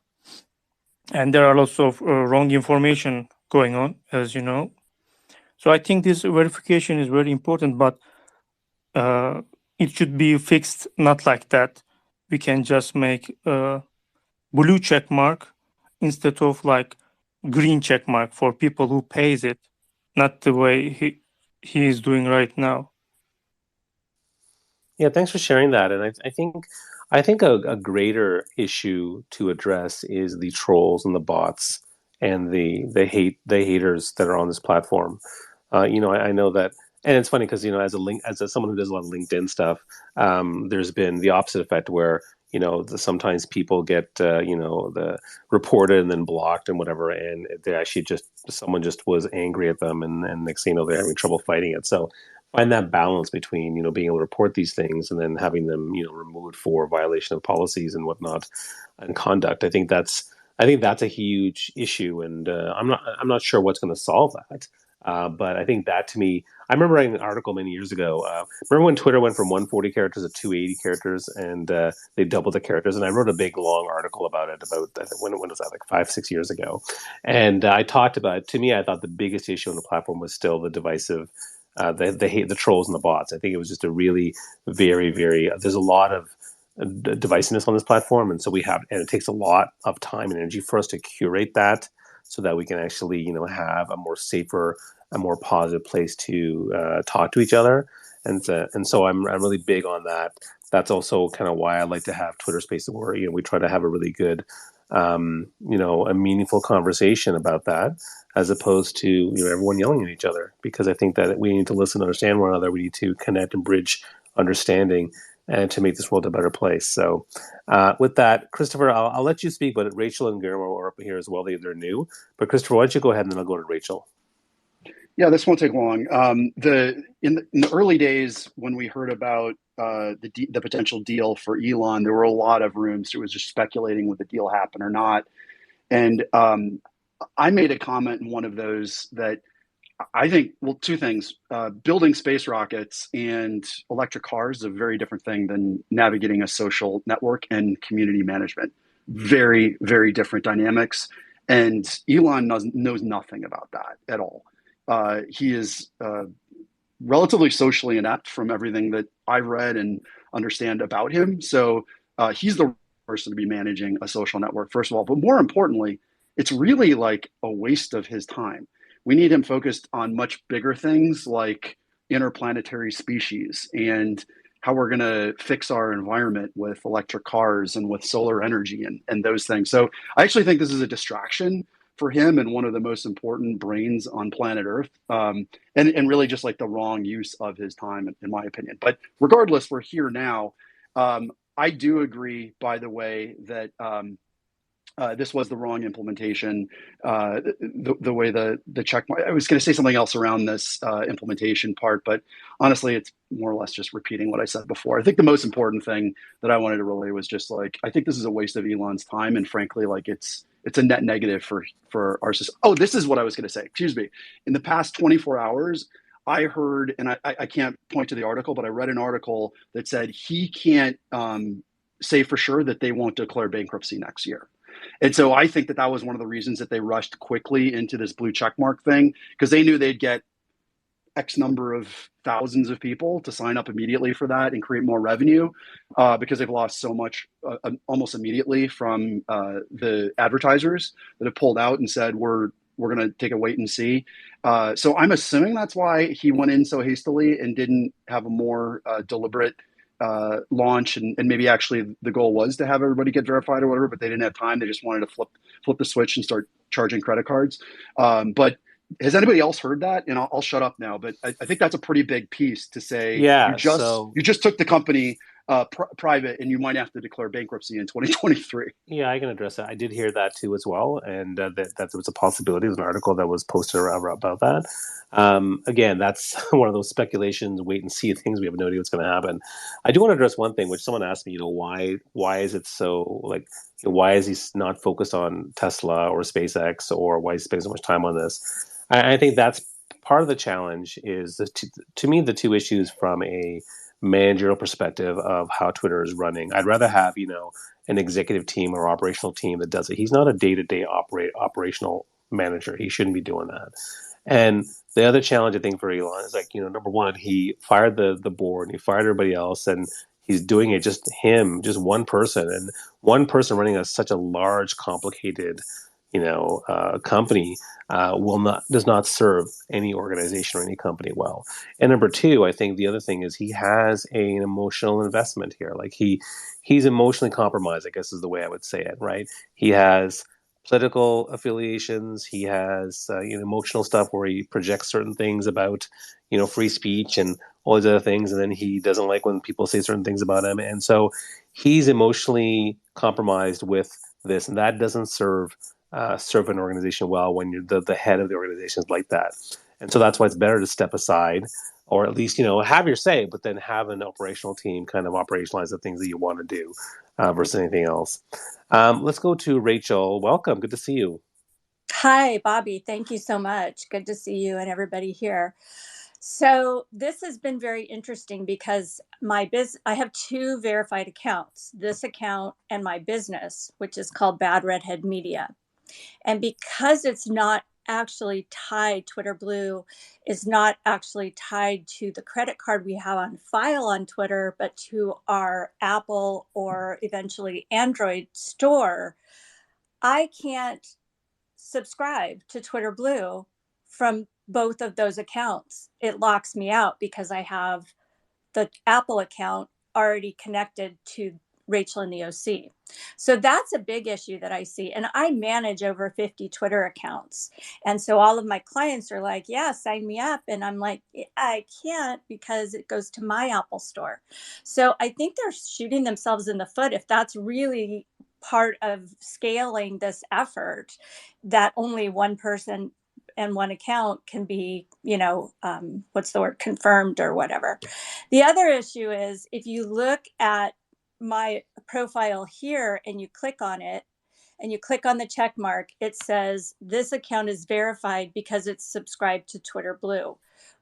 And there are lots of wrong information going on, as you know. So I think this verification is very important, but it should be fixed not like that. We can just make blue check mark instead of like green check mark for people who pays it, not the way he is doing right now. Yeah, thanks for sharing that. And I think a greater issue to address is the trolls and the bots and the haters that are on this platform. I know that, and it's funny because as someone who does a lot of LinkedIn stuff, there's been the opposite effect where sometimes people get the reported and then blocked and whatever, and they actually just someone just was angry at them, and next thing you know they're having trouble fighting it. So find that balance between being able to report these things and then having them removed for violation of policies and whatnot and conduct. I think that's a huge issue, and I'm not sure what's going to solve that. But I think that, to me, I remember writing an article many years ago. Remember when Twitter went from 140 characters to 280 characters, and they doubled the characters? And I wrote a big long article about it. About when was that? Like 5-6 years ago. And I talked about. To me, I thought the biggest issue on the platform was still the divisive, the hate, the trolls and the bots. I think it was just a really very, very. There's a lot of divisiveness on this platform, and and it takes a lot of time and energy for us to curate that, so that we can actually have a more safer, a more positive place to talk to each other. And so I'm really big on that. That's also kind of why I like to have Twitter Spaces where we try to have a really good a meaningful conversation about that, as opposed to everyone yelling at each other, because I think that we need to listen, understand one another. We need to connect and bridge understanding, and to make this world a better place. So with that, Christopher, I'll let you speak, but Rachel and Guillermo are up here as well. They're new. But Christopher, why don't you go ahead, and then I'll go to Rachel. Yeah, this won't take long. In the early days when we heard about the potential deal for Elon, there were a lot of rooms. It was just speculating would the deal happen or not. And I made a comment in one of those that I think, well, two things. Building space rockets and electric cars is a very different thing than navigating a social network and community management. Very, very different dynamics. And Elon knows nothing about that at all. He is relatively socially inept from everything that I've read and understand about him. So he's the person to be managing a social network, first of all. But more importantly, it's really like a waste of his time. We need him focused on much bigger things like interplanetary species and how we're going to fix our environment with electric cars and with solar energy and those things. So I actually think this is a distraction for him and one of the most important brains on planet Earth, and really just like the wrong use of his time, in my opinion. But regardless, we're here now. I do agree, by the way, that this was the wrong implementation. The way the check mark. I was going to say something else around this implementation part, but honestly, it's more or less just repeating what I said before. I think the most important thing that I wanted to relay was just like I think this is a waste of Elon's time, and frankly, like it's a net negative for our system. Oh, this is what I was going to say. Excuse me. In the past 24 hours, I heard, and I can't point to the article, but I read an article that said he can't say for sure that they won't declare bankruptcy next year. And so I think that was one of the reasons that they rushed quickly into this blue checkmark thing, because they knew they'd get X number of thousands of people to sign up immediately for that and create more revenue, because they've lost so much almost immediately from the advertisers that have pulled out and said, we're going to take a wait and see. So I'm assuming that's why he went in so hastily and didn't have a more deliberate launch, and maybe actually the goal was to have everybody get verified or whatever, but they didn't have time. They just wanted to flip the switch and start charging credit cards. But has anybody else heard that? And I'll shut up now. But I think that's a pretty big piece to say. Yeah, you just took the company private, and you might have to declare bankruptcy in 2023. Yeah, I can address that. I did hear that too as well, and that there was a possibility. There's an article that was posted about that. Again, that's one of those speculations, wait and see things. We have no idea what's going to happen. I do want to address one thing, which someone asked me. Why is it so like? Why is he not focused on Tesla or SpaceX, or why is he spending so much time on this? I think that's part of the challenge. Is to me the two issues from a managerial perspective of how Twitter is running. I'd rather have an executive team or operational team that does it. He's not a day-to-day operational manager. He shouldn't be doing that. And the other challenge I think for Elon is number one, he fired the board and he fired everybody else, and he's doing it just him, just one person, and one person running such a large, complicated, company does not serve any organization or any company well. And number two, I think the other thing is he has an emotional investment here. Like he's emotionally compromised, I guess is the way I would say it, right? He has political affiliations. He has emotional stuff where he projects certain things about free speech and all these other things, and then he doesn't like when people say certain things about him, and so he's emotionally compromised with this, and that doesn't serve an organization well when you're the head of the organization is like that. And so that's why it's better to step aside, or at least have your say, but then have an operational team kind of operationalize the things that you want to do versus anything else. Let's go to Rachel. Welcome. Good to see you. Hi, Bobby. Thank you so much. Good to see you and everybody here. So this has been very interesting because I have two verified accounts, this account and my business, which is called Bad Redhead Media. And because it's not actually tied, Twitter Blue is not actually tied to the credit card we have on file on Twitter, but to our Apple or eventually Android store, I can't subscribe to Twitter Blue from both of those accounts. It locks me out because I have the Apple account already connected to Rachel in the OC. So that's a big issue that I see. And I manage over 50 Twitter accounts. And so all of my clients are like, yeah, sign me up. And I'm like, I can't because it goes to my Apple store. So I think they're shooting themselves in the foot if that's really part of scaling this effort, that only one person and one account can be, confirmed or whatever. The other issue is if you look at my profile here and you click on it and you click on the check mark, it says this account is verified because it's subscribed to Twitter Blue,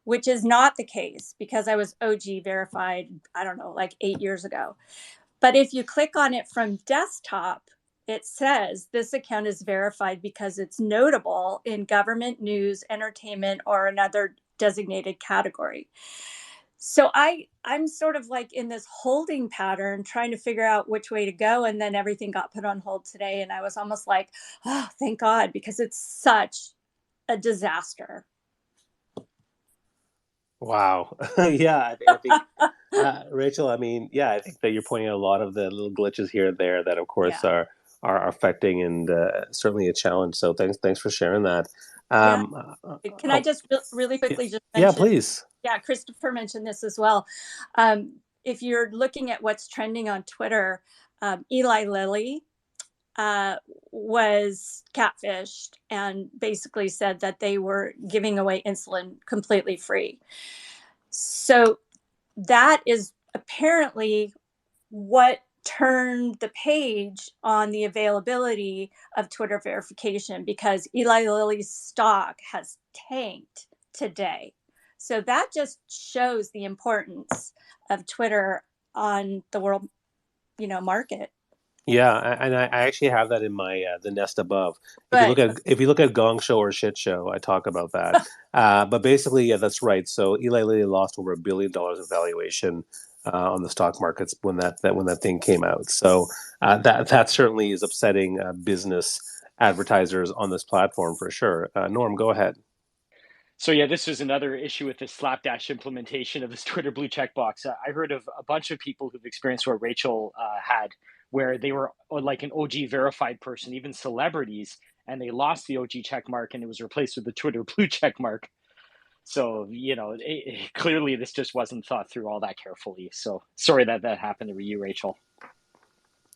which is not the case because I was OG verified, I don't know, like 8 years ago. But if you click on it from desktop, it says this account is verified because it's notable in government, news, entertainment, or another designated category. So I'm sort of like in this holding pattern trying to figure out which way to go. And then everything got put on hold today. And I was almost like, oh, thank God, because it's such a disaster. Wow. Yeah, I think Rachel, I mean, yeah, I think that you're pointing out a lot of the little glitches here and there that, of course, Yeah. are affecting and certainly a challenge. So thanks for sharing that. Yeah. Can I just really quickly just mention? Yeah, please. Yeah, Christopher mentioned this as well. If you're looking at what's trending on Twitter, Eli Lilly was catfished and basically said that they were giving away insulin completely free. So that is apparently what turned the page on the availability of Twitter verification, because Eli Lilly's stock has tanked today. So that just shows the importance of Twitter on the world, market. Yeah, and I actually have that in my the nest above. But If you look at Gong Show or Shit Show, I talk about that. But basically, yeah, that's right. So Eli Lilly lost over $1 billion in valuation on the stock markets when that thing came out. So that certainly is upsetting business advertisers on this platform for sure. Norm, go ahead. So yeah, this was another issue with the slapdash implementation of this Twitter blue checkbox. I heard of a bunch of people who've experienced what Rachel had, where they were like an OG verified person, even celebrities, and they lost the OG check mark and it was replaced with the Twitter blue check mark. So, clearly this just wasn't thought through all that carefully. So sorry that happened to you, Rachel.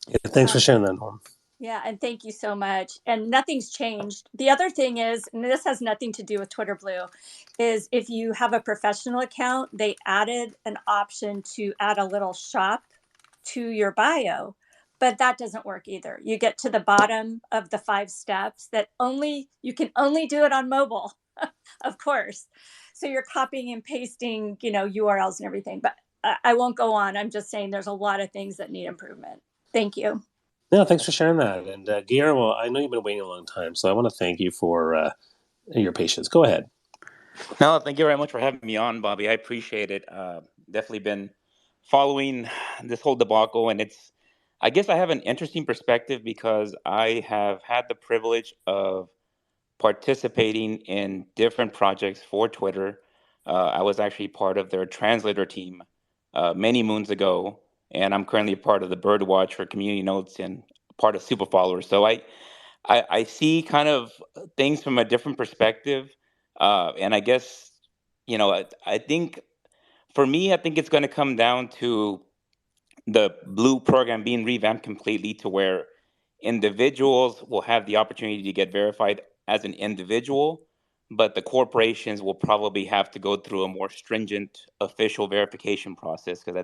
Yeah, thanks for sharing that, Norm. Yeah, and thank you so much. And nothing's changed. The other thing is, and this has nothing to do with Twitter Blue, is if you have a professional account, they added an option to add a little shop to your bio, but that doesn't work either. You get to the bottom of the 5 steps that you can only do it on mobile, of course. So you're copying and pasting, URLs and everything, but I won't go on. I'm just saying there's a lot of things that need improvement. Thank you. No, thanks for sharing that. And Guillermo, I know you've been waiting a long time, so I want to thank you for your patience. Go ahead. No, thank you very much for having me on, Bobby. I appreciate it. Definitely been following this whole debacle, and I guess I have an interesting perspective because I have had the privilege of participating in different projects for Twitter. I was actually part of their translator team many moons ago, and I'm currently part of the Birdwatch for Community Notes and part of Super Followers. So I see kind of things from a different perspective, and I guess I think for me, I think it's going to come down to the Blue program being revamped completely to where individuals will have the opportunity to get verified as an individual, but the corporations will probably have to go through a more stringent official verification process because I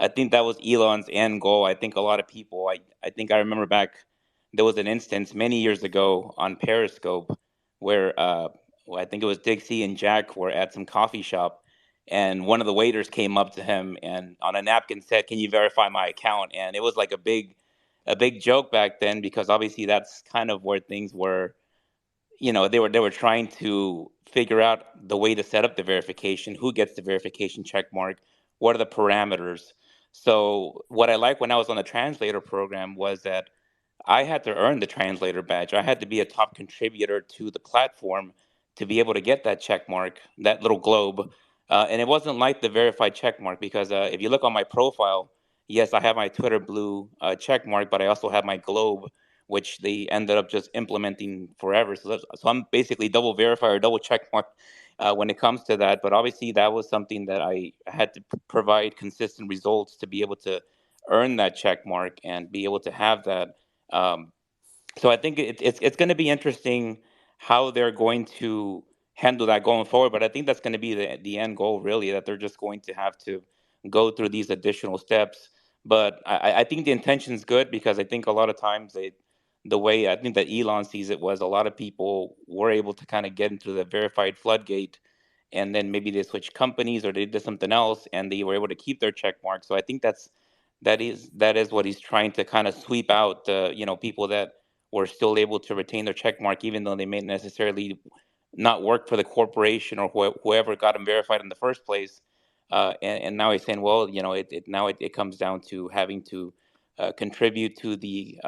think that was Elon's end goal. I think a lot of people, I think I remember back, there was an instance many years ago on Periscope where I think it was Dixie and Jack were at some coffee shop, and one of the waiters came up to him and on a napkin said, "Can you verify my account?" And it was like a big joke back then because obviously that's kind of where things were. They were trying to figure out the way to set up the verification, who gets the verification check mark, what are the parameters. So what I liked when I was on the translator program was that I had to earn the translator badge. I had to be a top contributor to the platform to be able to get that check mark, that little globe. And it wasn't like the verified check mark because if you look on my profile, yes, I have my Twitter Blue check mark, but I also have my globe, which they ended up just implementing forever. So I'm basically double verified or double check mark when it comes to that. But obviously, that was something that I had to provide consistent results to be able to earn that check mark and be able to have that. Um, so I think it's going to be interesting how they're going to handle that going forward. But I think that's going to be the end goal, really, that they're just going to have to go through these additional steps. But I think the intention is good because I think a lot of times the way I think that Elon sees it was a lot of people were able to kind of get into the verified floodgate, and then maybe they switched companies or they did something else, and they were able to keep their check mark. So I think that is what he's trying to kind of sweep out the people that were still able to retain their check mark even though they may necessarily not work for the corporation or whoever got them verified in the first place. And now he's saying, well, it comes down to having to contribute to the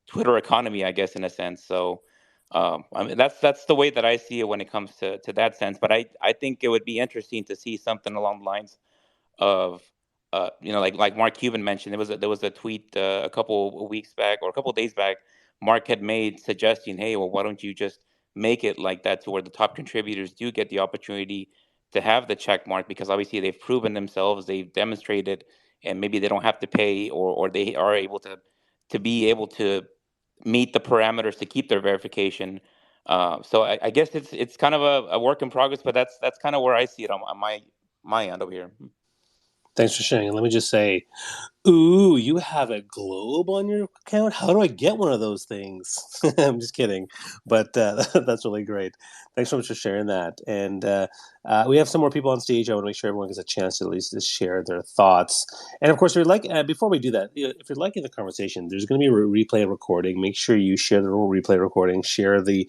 Twitter economy, I guess, in a sense. So I mean, that's the way that I see it when it comes to that sense. But I think it would be interesting to see something along the lines of like Mark Cuban mentioned, there was a tweet a couple of weeks back or a couple of days back. Mark had made suggesting, hey, well, why don't you just make it like that to where the top contributors do get the opportunity to have the check mark because obviously they've proven themselves, they've demonstrated, and maybe they don't have to pay or they are able to be able to meet the parameters to keep their verification. So I guess it's kind of a work in progress, but that's kind of where I see it on my end over here. Thanks for sharing. And let me just say, ooh, you have a globe on your account? How do I get one of those things? I'm just kidding. But that's really great. Thanks so much for sharing that. And we have some more people on stage. I want to make sure everyone gets a chance to at least just share their thoughts. And of course, before we do that, if you're liking the conversation, there's going to be a replay recording. Make sure you share the little replay recording. Share the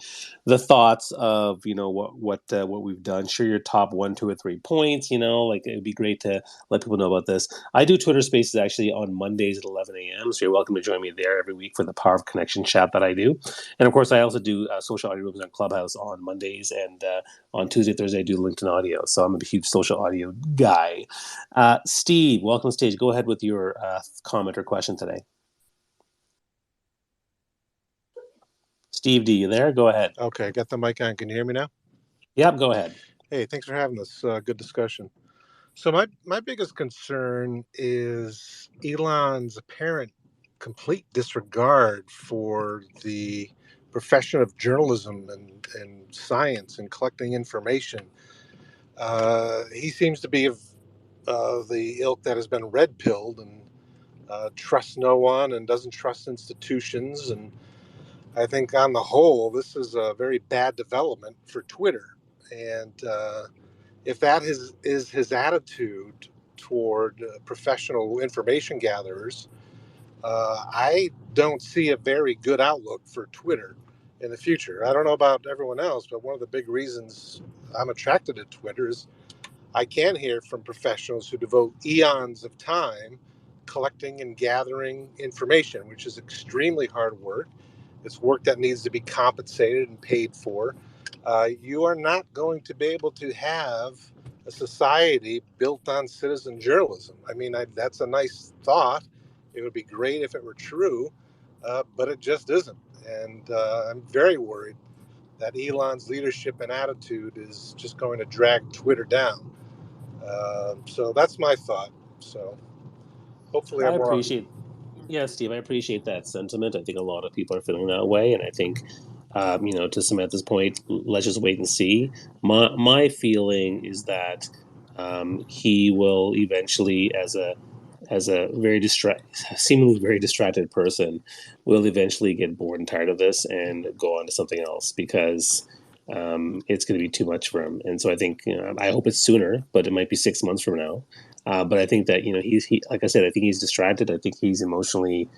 thoughts of what we've done. Share your top 1, 2, or 3 points. Like it'd be great to let people know about this. I do Twitter Spaces actually on Mondays at 11 a.m. So you're welcome to join me there every week for the Power of Connection chat that I do. And of course, I also do social audio rooms on Clubhouse on Mondays, and on Tuesday, Thursday, I do LinkedIn audio. So I'm a huge social audio guy. Steve, welcome to stage. Go ahead with your comment or question today. Steve D, you there? Go ahead. Okay, got the mic on. Can you hear me now? Yep, go ahead. Hey, thanks for having this good discussion. So my biggest concern is Elon's apparent complete disregard for the profession of journalism and science and collecting information. He seems to be of the ilk that has been red-pilled and trusts no one and doesn't trust institutions. And I think on the whole, this is a very bad development for Twitter. And if that is his attitude toward professional information gatherers, I don't see a very good outlook for Twitter in the future. I don't know about everyone else, but one of the big reasons I'm attracted to Twitter is I can hear from professionals who devote eons of time collecting and gathering information, which is extremely hard work. It's work that needs to be compensated and paid for. You are not going to be able to have a society built on citizen journalism. I mean, that's a nice thought. It would be great if it were true, but it just isn't. And I'm very worried that Elon's leadership and attitude is just going to drag Twitter down. So that's my thought. So hopefully I I'm wrong. appreciate, yeah, Steve, I appreciate that sentiment. I think a lot of people are feeling that way, and I think, to Samantha's point, let's just wait and see. My feeling is that he will eventually, as a seemingly very distracted person, will eventually get bored and tired of this and go on to something else because it's going to be too much for him. And so I think, I hope it's sooner, but it might be 6 months from now. But I think that he like I said, I think he's distracted. I think he's emotionally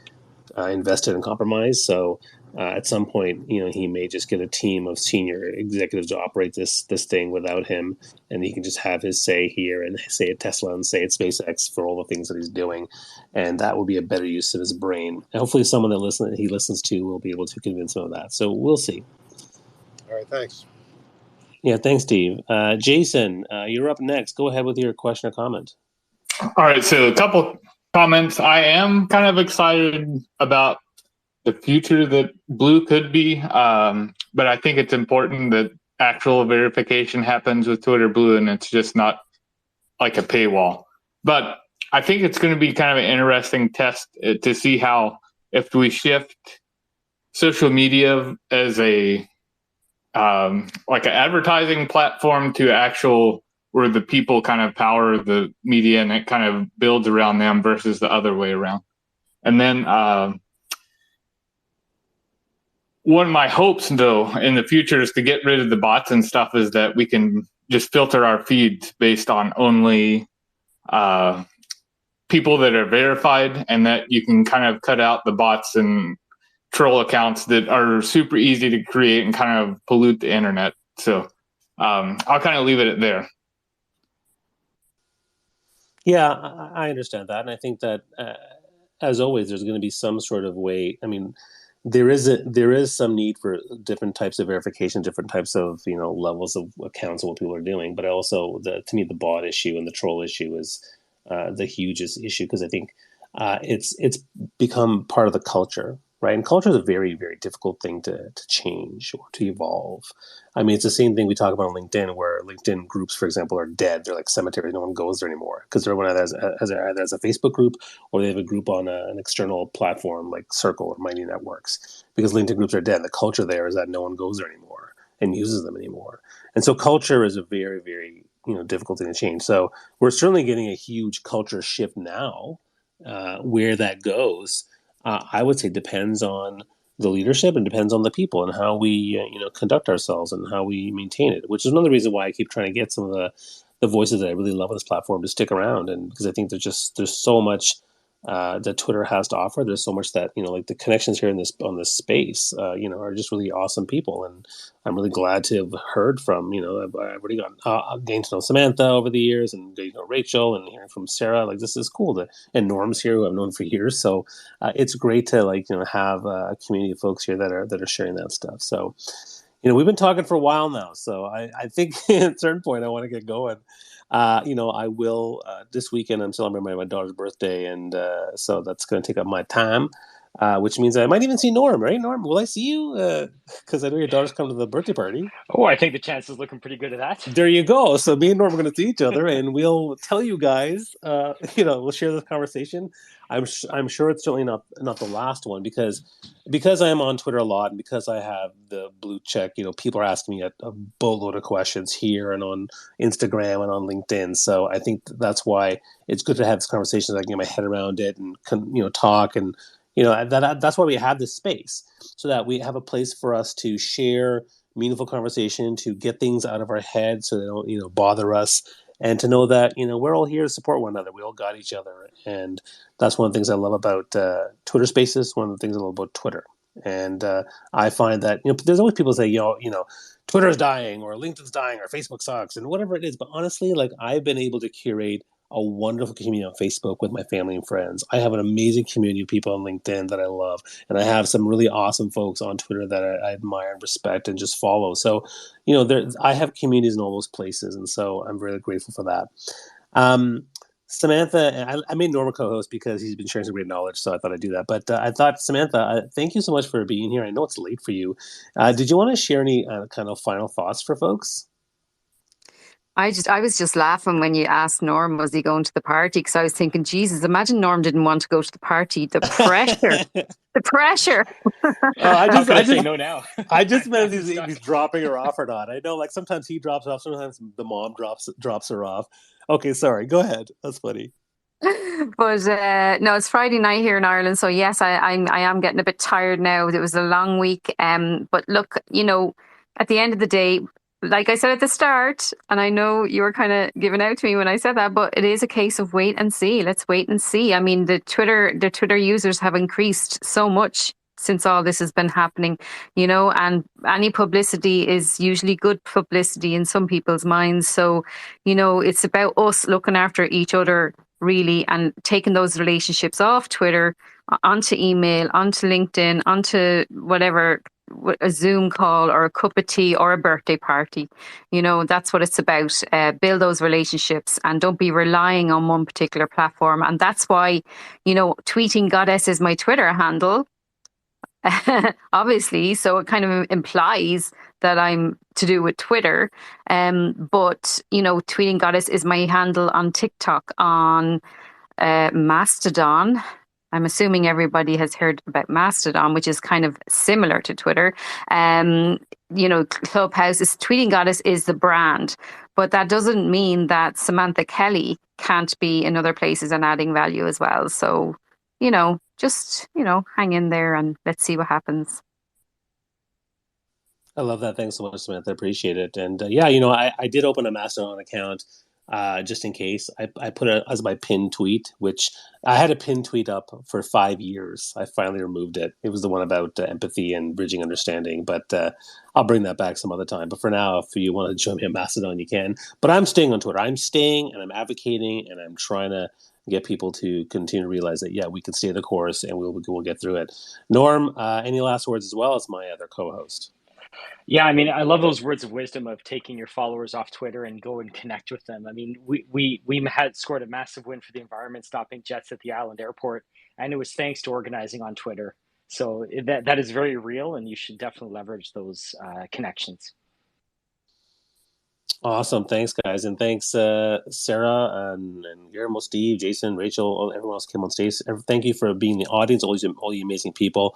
invested and compromised. So at some point, he may just get a team of senior executives to operate this thing without him, and he can just have his say here and say at Tesla and say at SpaceX for all the things that he's doing, and that will be a better use of his brain. And hopefully, someone that he listens to will be able to convince him of that. So we'll see. All right, thanks. Yeah, thanks, Steve. Jason, you're up next. Go ahead with your question or comment. All right, so a couple comments. I am kind of excited about the future that Blue could be, but I think it's important that actual verification happens with Twitter Blue, and it's just not like a paywall. But I think it's going to be kind of an interesting test to see how, if we shift social media as a like an advertising platform to actual where the people kind of power the media and it kind of builds around them versus the other way around. And then one of my hopes, though, in the future is to get rid of the bots and stuff, is that we can just filter our feeds based on only people that are verified, and that you can kind of cut out the bots and troll accounts that are super easy to create and kind of pollute the internet. So I'll kind of leave it at there. Yeah, I understand that, and I think that as always, there's going to be some sort of way. I mean, there is some need for different types of verification, different types of levels of accounts of what people are doing. But also, to me, the bot issue and the troll issue is the hugest issue, because I think it's become part of the culture, right? And culture is a very, very difficult thing to change or to evolve. I mean, it's the same thing we talk about on LinkedIn, where LinkedIn groups, for example, are dead. They're like cemeteries. No one goes there anymore because everyone either has a Facebook group, or they have a group on an external platform like Circle or Mighty Networks, because LinkedIn groups are dead. The culture there is that no one goes there anymore and uses them anymore. And so culture is a very, very difficult thing to change. So we're certainly getting a huge culture shift now. Where that goes, I would say, depends on the leadership and depends on the people and how we conduct ourselves and how we maintain it, which is another reason why I keep trying to get some of the voices that I really love on this platform to stick around. And because I think there's so much that Twitter has to offer. There's so much that like the connections here on this space are just really awesome people, and I'm really glad to have heard from I've already gained to know Samantha over the years, and Rachel, and hearing from Sarah. Like, this is cool and Norm's here, who I've known for years. So it's great to have a community of folks here that are sharing that stuff. So we've been talking for a while now, so I think at a certain point I want to get going. I will this weekend. I'm celebrating my daughter's birthday, and so that's going to take up my time, which means I might even see Norm. Right, Norm? Will I see you? Because I know your daughter's come to the birthday party. Oh, I think the chance is looking pretty good at that. There you go. So me and Norm are going to see each other, and we'll tell you guys. We'll share this conversation. I'm sure it's certainly not the last one, because I'm on Twitter a lot, and because I have the blue check. People are asking me a boatload of questions here and on Instagram and on LinkedIn. So I think that's why it's good to have this conversation, so I can get my head around it and talk, and that's why we have this space, so that we have a place for us to share meaningful conversation, to get things out of our head so they don't bother us, and to know that we're all here to support one another. We all got each other, and that's one of the things I love about Twitter Spaces. One of the things I love about Twitter. And I find that there's always people say Twitter's dying or LinkedIn's dying or Facebook sucks and whatever it is. But honestly, like I've been able to curate a wonderful community on Facebook with my family and friends. I have an amazing community of people on LinkedIn that I love, and I have some really awesome folks on Twitter that I admire and respect and just follow. So, I have communities in all those places, and so I'm really grateful for that. Samantha, I made Norm a co-host because he's been sharing some great knowledge, so I thought I'd do that. But I thought, Samantha, thank you so much for being here. I know it's late for you. Did you want to share any kind of final thoughts for folks? I was just laughing when you asked Norm, was he going to the party? Because I was thinking, Jesus, imagine Norm didn't want to go to the party. The pressure, the pressure. How could I say no now? I just meant if he's dropping her off or not. I know, like sometimes he drops her off, sometimes the mom drops her off. Okay, sorry. Go ahead. That's funny. But no, it's Friday night here in Ireland, so yes, I am getting a bit tired now. It was a long week. But look, at the end of the day, like I said at the start, and I know you were kind of giving out to me when I said that, but it is a case of wait and see. Let's wait and see. I mean, the Twitter users have increased so much since all this has been happening, and any publicity is usually good publicity in some people's minds. So, it's about us looking after each other really and taking those relationships off Twitter onto email, onto LinkedIn, onto whatever, a Zoom call or a cup of tea or a birthday party. That's what it's about. Build those relationships and don't be relying on one particular platform. And that's why, Tweeting Goddess is my Twitter handle. Obviously, so it kind of implies that I'm to do with Twitter. But Tweeting Goddess is my handle on TikTok, on Mastodon. I'm assuming everybody has heard about Mastodon, which is kind of similar to Twitter. Clubhouse is Tweeting Goddess is the brand, but that doesn't mean that Samantha Kelly can't be in other places and adding value as well. So, just hang in there and let's see what happens. I love that. Thanks so much, Samantha. I appreciate it. And I did open a Mastodon account just in case. I put it as my pinned tweet, which I had a pinned tweet up for 5 years. I finally removed it. It was the one about empathy and bridging understanding, but I'll bring that back some other time. But for now, if you want to join me on Mastodon, you can. But I'm staying on Twitter. I'm staying and I'm advocating and I'm trying to get people to continue to realize that, we can stay the course and we'll get through it. Norm, any last words as well as my other co-host? Yeah, I mean, I love those words of wisdom of taking your followers off Twitter and go and connect with them. I mean, we had scored a massive win for the environment, stopping jets at the island airport, and it was thanks to organizing on Twitter. So that is very real, and you should definitely leverage those connections. Awesome. Thanks, guys. And thanks, Sarah and Guillermo, Steve, Jason, Rachel, everyone else came on stage. Thank you for being the audience, all you amazing people.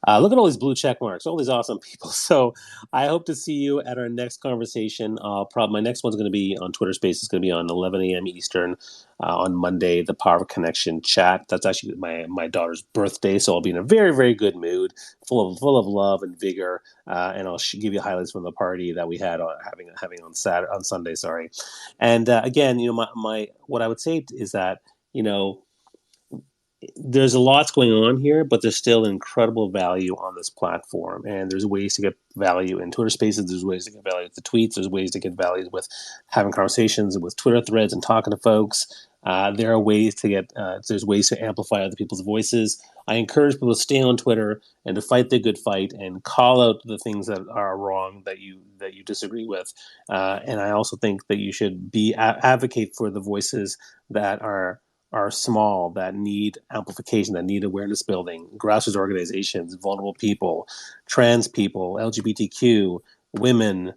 Look at all these blue check marks, all these awesome people. So I hope to see you at our next conversation. My next one's going to be on Twitter Space. It's going to be on 11 a.m. Eastern on Monday, the Power of Connection chat. That's actually my daughter's birthday, so I'll be in a very, very good mood, full of love and vigor. And I'll give you highlights from the party that we had having on Sunday. Sorry. And again, my what I would say is that there's a lot going on here, but there's still incredible value on this platform. And there's ways to get value in Twitter Spaces. There's ways to get value with the tweets. There's ways to get value with having conversations with Twitter threads and talking to folks. There are ways to get, there's ways to amplify other people's voices. I encourage people to stay on Twitter and to fight the good fight and call out the things that are wrong that you disagree with. And I also think that you should advocate for the voices that are small, that need amplification, that need awareness building, grassroots organizations, vulnerable people, trans people, LGBTQ, women,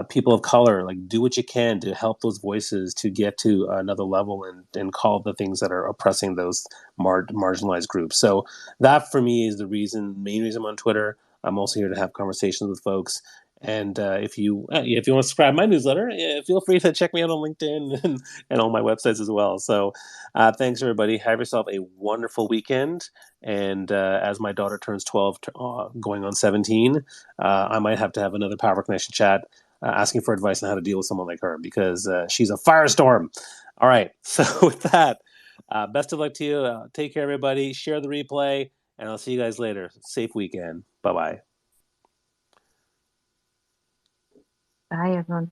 people of color. Like, do what you can to help those voices to get to another level and call the things that are oppressing those marginalized groups. So that for me is the main reason I'm on Twitter. I'm also here to have conversations with folks. And if you want to subscribe to my newsletter, feel free to check me out on LinkedIn and on my websites as well. So thanks, everybody. Have yourself a wonderful weekend. And as my daughter turns 12, going on 17, I might have to have another Power Connection chat asking for advice on how to deal with someone like her because she's a firestorm. All right. So with that, best of luck to you. Take care, everybody. Share the replay. and I'll see you guys later. Safe weekend. Bye-bye. Bye, everyone.